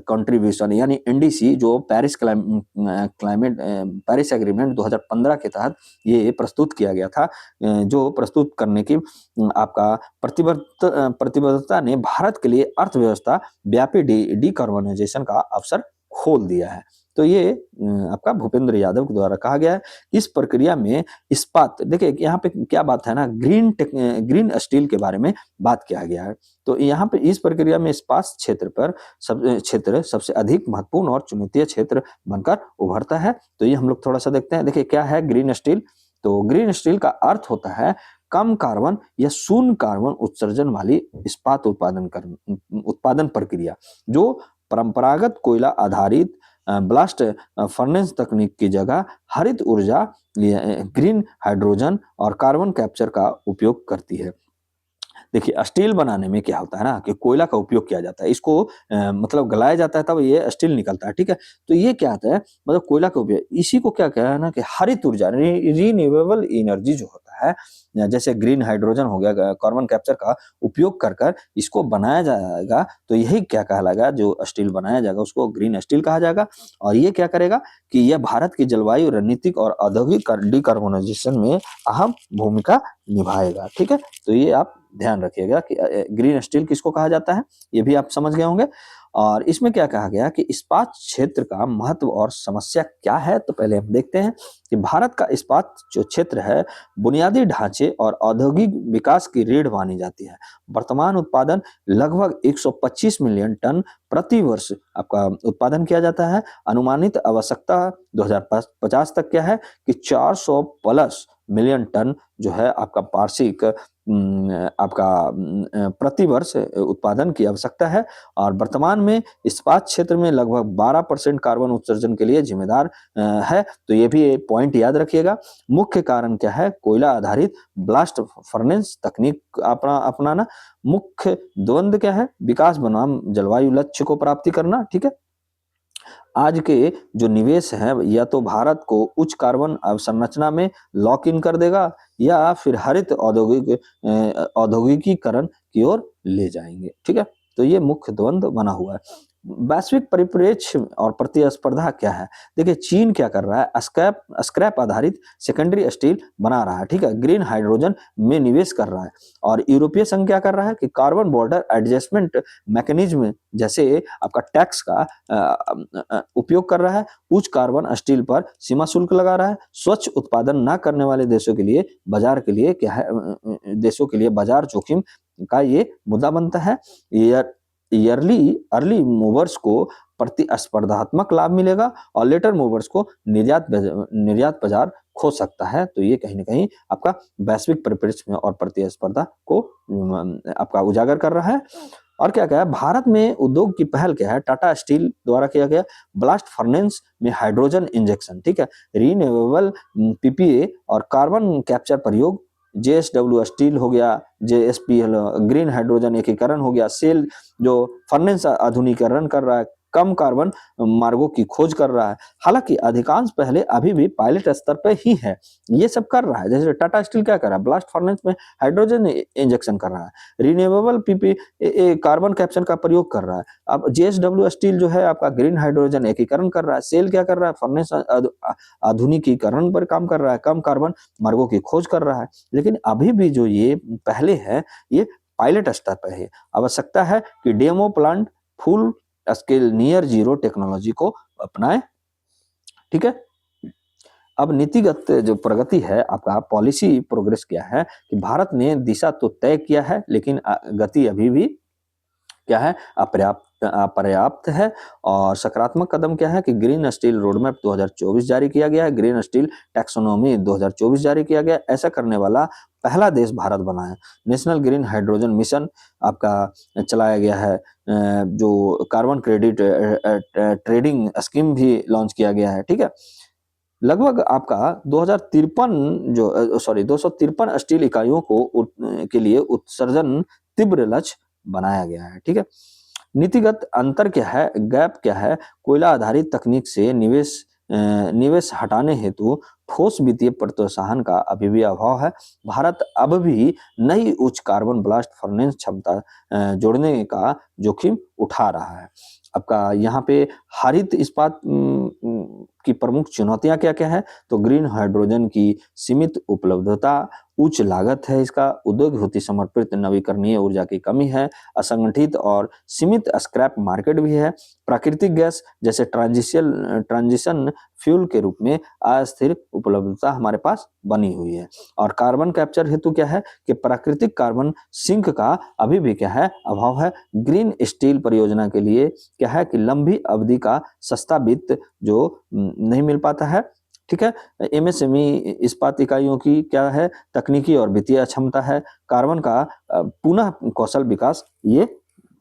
कंट्रीब्यूशन यानी एनडीसी जो पेरिस एग्रीमेंट 2015 के तहत ये प्रस्तुत किया गया था, जो प्रस्तुत करने की आपका प्रतिबद्धता ने भारत के लिए अर्थव्यवस्था व्यापी डिकार्बोनाइजेशन का अवसर खोल दिया है। तो ये आपका भूपेंद्र यादव के द्वारा कहा गया है। इस प्रक्रिया में इस्पात, देखिए यहाँ पे क्या बात है ना, ग्रीन स्टील के बारे में बात किया गया है। तो यहाँ पे इस प्रक्रिया में इस्पात क्षेत्र सबसे अधिक महत्वपूर्ण और चुनौतीय क्षेत्र बनकर उभरता है। तो ये हम लोग थोड़ा सा देखते हैं। देखिए क्या है ग्रीन स्टील? तो ग्रीन स्टील का अर्थ होता है कम कार्बन या शून्य कार्बन उत्सर्जन वाली इस्पात उत्पादन प्रक्रिया, जो परंपरागत कोयला आधारित ब्लास्ट फर्नेस तकनीक की जगह हरित ऊर्जा, ग्रीन हाइड्रोजन और कार्बन कैप्चर का उपयोग करती है। देखिए स्टील बनाने में क्या होता है ना कि कोयला का उपयोग किया जाता है, इसको मतलब गलाया जाता है तब ये स्टील निकलता है, ठीक है। तो ये क्या आता है, मतलब कोयला का उपयोग, इसी को क्या कहना है ना कि हरित ऊर्जा रिन्यूएबल एनर्जी जो होता है, जैसे ग्रीन हाइड्रोजन हो गया, कार्बन कैप्चर का उपयोग कर कर इसको बनाया जाएगा। तो यही क्या कहलाएगा, जो स्टील बनाया जाएगा उसको ग्रीन स्टील कहा जाएगा। और ये क्या करेगा कि यह भारत की जलवायु रणनीतिक और औद्योगिक डिकार्बोनाइजेशन में अहम भूमिका निभाएगा, ठीक है। तो ये आप ध्यान रखिएगा कि ग्रीन स्टील किसको कहा जाता है, ये भी आप समझ गए होंगे। और इसमें क्या कहा गया कि इस्पात क्षेत्र का महत्व और समस्या क्या है, तो पहले हम देखते हैं कि भारत का इस्पात जो क्षेत्र है बुनियादी ढांचे और औद्योगिक विकास की रीढ़ मानी जाती है। वर्तमान उत्पादन लगभग 125 मिलियन टन प्रति वर्ष आपका उत्पादन किया जाता है। अनुमानित आवश्यकता 2050 तक क्या है कि 400 प्लस मिलियन टन जो है आपका वार्षिक आपका प्रति वर्ष उत्पादन की आवश्यकता है। और वर्तमान में इस्पात क्षेत्र में लगभग 12% कार्बन उत्सर्जन के लिए जिम्मेदार है। तो ये भी पॉइंट याद रखिएगा। मुख्य कारण क्या है, कोयला आधारित ब्लास्ट फर्नेस तकनीक अपनाना। मुख्य द्वंद्व क्या है, विकास बनाम जलवायु लक्ष्य को प्राप्ति करना, ठीक है। आज के जो निवेश हैं या तो भारत को उच्च कार्बन अवसंरचना में लॉक इन कर देगा या फिर हरित औद्योगिकीकरण की ओर ले जाएंगे। ठीक है, तो ये मुख्य द्वंद्व बना हुआ है। वैश्विक परिप्रेक्ष्य और प्रतिस्पर्धा क्या है? देखिए चीन क्या कर रहा है, स्क्रैप स्क्रैप आधारित सेकेंडरी स्टील बना रहा है, ठीक है, ग्रीन हाइड्रोजन में निवेश कर रहा है। और यूरोपीय संघ क्या कर रहा है कि कार्बन बॉर्डर एडजस्टमेंट मैकेनिज्म जैसे आपका टैक्स का उपयोग कर रहा है, उच्च कार्बन स्टील पर सीमा शुल्क लगा रहा है, स्वच्छ उत्पादन ना करने वाले देशों के लिए बाजार के लिए क्या है, देशों के लिए बाजार जोखिम का ये मुद्दा बनता है। ईयरली अर्ली मूवर्स को प्रतिस्पर्धात्मक लाभ मिलेगा और लेटर मूवर्स को निर्यात बाजार खो सकता है। तो ये कहीं ना कहीं आपका वैश्विक परिप्रेक्ष्य में और प्रतिस्पर्धा को आपका उजागर कर रहा है। और क्या क्या है, भारत में उद्योग की पहल क्या है, टाटा स्टील द्वारा किया गया ब्लास्ट फर्नेस में हाइड्रोजन इंजेक्शन, ठीक है, रीन्यूएबल पीपीए और कार्बन कैप्चर प्रयोग, जेएसडब्ल्यू स्टील हो गया, जेएसपीएल ग्रीन हाइड्रोजन एकीकरण हो गया, सेल जो फर्नेस आधुनिकीकरण कर रहा है, कम कार्बन मार्गों की खोज कर रहा है। हालांकि अधिकांश पहले अभी भी पायलट स्तर पर ही है, ये सब कर रहा है। जैसे टाटा स्टील क्या कर रहा है, ब्लास्ट फर्नेस में हाइड्रोजन इंजेक्शन कर रहा है, रिन्यूएबल पीपी कार्बन कैप्चर का प्रयोग कर रहा है। अब जेएसडब्ल्यू स्टील जो है आपका ग्रीन हाइड्रोजन एकीकरण कर रहा है, सेल क्या कर रहा है, फर्नेस आधुनिकीकरण पर काम कर रहा है, कम कार्बन मार्गों की खोज कर रहा है। लेकिन अभी भी जो ये पहले है ये पायलट स्तर पर है। आवश्यकता है कि demo plant full scale near zero technology को अपनाए। ठीक है, अब नीतिगत जो प्रगति है, आपका पॉलिसी प्रोग्रेस क्या है कि भारत ने दिशा तो तय किया है लेकिन गति अभी भी क्या है, अपर्याप्त है। और सकारात्मक कदम क्या है कि ग्रीन स्टील रोडमैप 2024 जारी किया गया है, ग्रीन स्टील टैक्सोनॉमी 2024 जारी किया गया। ऐसा करने वाला पहला देश भारत बना है। नेशनल ग्रीन हाइड्रोजन मिशन आपका चलाया गया है, जो कार्बन क्रेडिट ट्रेडिंग स्कीम भी लॉन्च किया गया है। ठीक है, लगभग आपका 253 स्टील इकाइयों को के लिए उत्सर्जन तीव्र लक्ष्य बनाया गया है। ठीक है, नीतिगत अंतर क्या है, गैप क्या है, कोयला आधारित तकनीक से निवेश हटाने हेतु ठोस वित्तीय प्रोत्साहन का अभी भी अभाव है। भारत अब भी नई उच्च कार्बन ब्लास्ट फर्नेस क्षमता जोड़ने का जोखिम उठा रहा है। आपका यहाँ पे हरित इस्पात की प्रमुख चुनौतियां क्या क्या है, तो ग्रीन हाइड्रोजन की सीमित उपलब्धता, उच्च लागत है इसका, उद्योग हेतु समर्पित नवीकरणीय ऊर्जा की कमी है, असंगठित और सीमित स्क्रैप मार्केट भी है, प्राकृतिक गैस जैसे ट्रांजिशन फ्यूल के रूप में अस्थिर उपलब्धता हमारे पास बनी हुई है। और कार्बन कैप्चर हेतु क्या है कि प्राकृतिक कार्बन सिंक का अभी भी क्या है, अभाव है। ग्रीन स्टील परियोजना के लिए क्या है कि लंबी अवधि का सस्ता वित्त जो नहीं मिल पाता है। ठीक है, एमएसएमई इस्पात इकाइयों की क्या है, तकनीकी और वित्तीय क्षमता है, कार्बन का पुनः कौशल विकास ये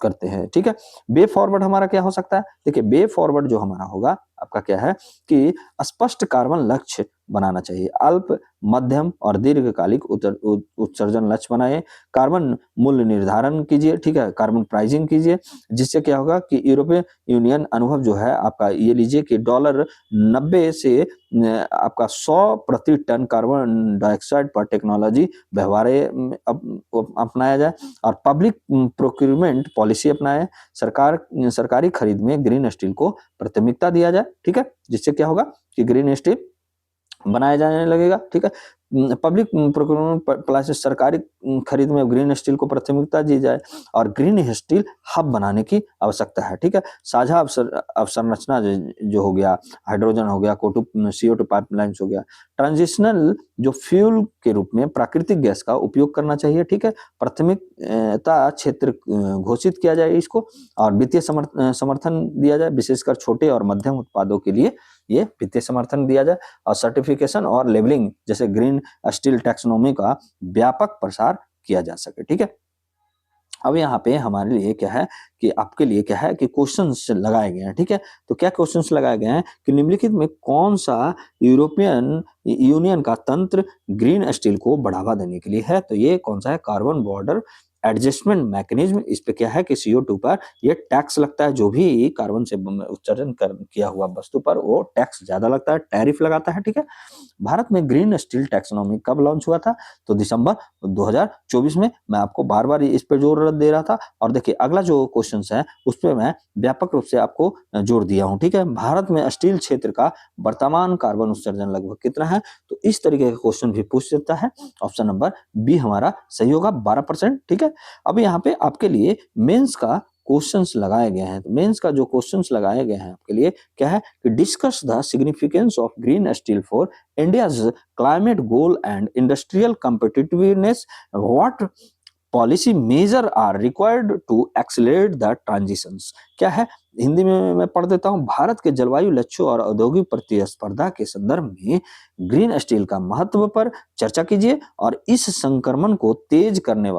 करते हैं। ठीक है, वे फॉरवर्ड हमारा क्या हो सकता है, देखिए वे फॉरवर्ड जो हमारा होगा आपका क्या है कि स्पष्ट कार्बन लक्ष्य बनाना चाहिए, अल्प मध्यम और दीर्घकालिक उत्सर्जन लक्ष्य बनाए, कार्बन मूल्य निर्धारण कीजिए। ठीक है, कार्बन प्राइसिंग कीजिए, जिससे क्या होगा कि यूरोपीय यूनियन अनुभव जो है आपका ये लीजिए कि $90 से आपका 100 प्रति टन कार्बन डाइऑक्साइड पर टेक्नोलॉजी व्यवहार अपनाया जाए और पब्लिक प्रोक्यूरमेंट पॉलिसी अपनाए, सरकारी खरीद में ग्रीन स्टील को प्राथमिकता दिया जाए। ठीक है, जिससे क्या होगा कि ग्रीन स्टील बनाया जाने लगेगा। ठीक है, पब्लिक प्रोक्योरमेंट प्लासेस सरकारी खरीद में ग्रीन स्टील को प्राथमिकता दी जाए और ग्रीन स्टील हब बनाने की आवश्यकता है। ठीक है, साझा अवसंरचना जो हो गया, हाइड्रोजन हो गया, CO2 पाइपलाइंस हो गया, ट्रांजिशनल जो फ्यूल के रूप में प्राकृतिक गैस का उपयोग करना चाहिए। ठीक है, प्राथमिकता क्षेत्र घोषित किया जाए इसको और वित्तीय समर्थन दिया जाए, विशेषकर छोटे और मध्यम उत्पादों के लिए ये वित्तीय समर्थन दिया जाए और सर्टिफिकेशन और लेबलिंग जैसे ग्रीन स्टील टैक्सोनॉमी का व्यापक प्रसार किया जा सके। ठीक है, अब यहाँ पे हमारे लिए क्या है कि आपके लिए क्या है कि क्वेश्चंस लगाए गए हैं। ठीक है, तो क्या क्वेश्चंस लगाए गए हैं कि निम्नलिखित में कौन सा यूरोपियन यूनियन का तंत्र ग्रीन स्टील को बढ़ावा देने के लिए है, तो ये कौन सा है, कार्बन बॉर्डर एडजस्टमेंट मैकेनिज्म, इस पे क्या है कि CO2 पर ये टैक्स लगता है, जो भी कार्बन से उत्सर्जन किया हुआ वस्तु पर वो टैक्स ज्यादा लगता है, टैरिफ लगाता है, ठीक है। भारत में ग्रीन स्टील टैक्सोनॉमी कब लॉन्च हुआ था? तो दिसंबर 2024 में। मैं आपको बार बार इस पे जोर दे रहा था। और देखिए अगला जो क्वेश्चन है उस पर मैं व्यापक रूप से आपको जोर दिया हूं, ठीक है। भारत में स्टील क्षेत्र का वर्तमान कार्बन उत्सर्जन लगभग कितना है? तो इस तरीके का क्वेश्चन भी पूछ सकता है। ऑप्शन नंबर बी हमारा सही होगा, 12%, ठीक है। अब यहाँ पे आपके लिए मेंस का क्वेश्चंस लगाए गए हैं। तो मेंस का जो क्वेश्चंस लगाए गए हैं आपके लिए क्या है कि discuss the significance of green steel for India's climate goal and industrial competitiveness, what policy measure are required to accelerate the transitions. क्या है? हिंदी में मैं पढ़ देता हूं। भारत के जलवायु लक्ष्यों और औद्योगिक प्रतिस्पर्धा के संदर्भ में ग्रीन स्टील का महत्व पर चर्चा कीजिए और इस संक्रमण को तेज करने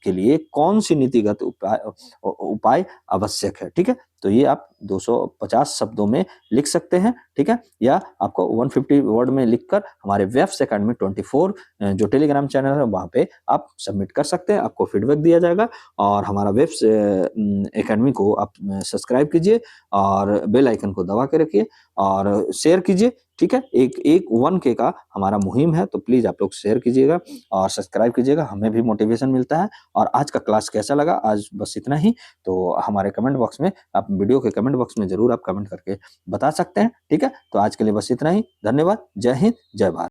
के लिए कौन सी नीतिगत उपाय आवश्यक है, ठीक है। तो ये आप 250 शब्दों में लिख सकते हैं, ठीक है, या आपको 150 वर्ड में लिखकर हमारे वेब्स एकेडमी 24 जो टेलीग्राम चैनल है वहां पे आप सबमिट कर सकते हैं। आपको फीडबैक दिया जाएगा और हमारा वेब्स एकेडमी को आप सब्सक्राइब कीजिए और बेल आइकन को दबा के रखिए और शेयर कीजिए, ठीक है। एक एक 1K का हमारा मुहिम है, तो प्लीज आप लोग शेयर कीजिएगा और सब्सक्राइब कीजिएगा, हमें भी मोटिवेशन मिलता है। और आज का क्लास कैसा लगा, आज बस इतना ही। तो हमारे कमेंट बॉक्स में, आप वीडियो के कमेंट बॉक्स में जरूर आप कमेंट करके बता सकते हैं, ठीक है। तो आज के लिए बस इतना ही। धन्यवाद। जय हिंद, जय भारत।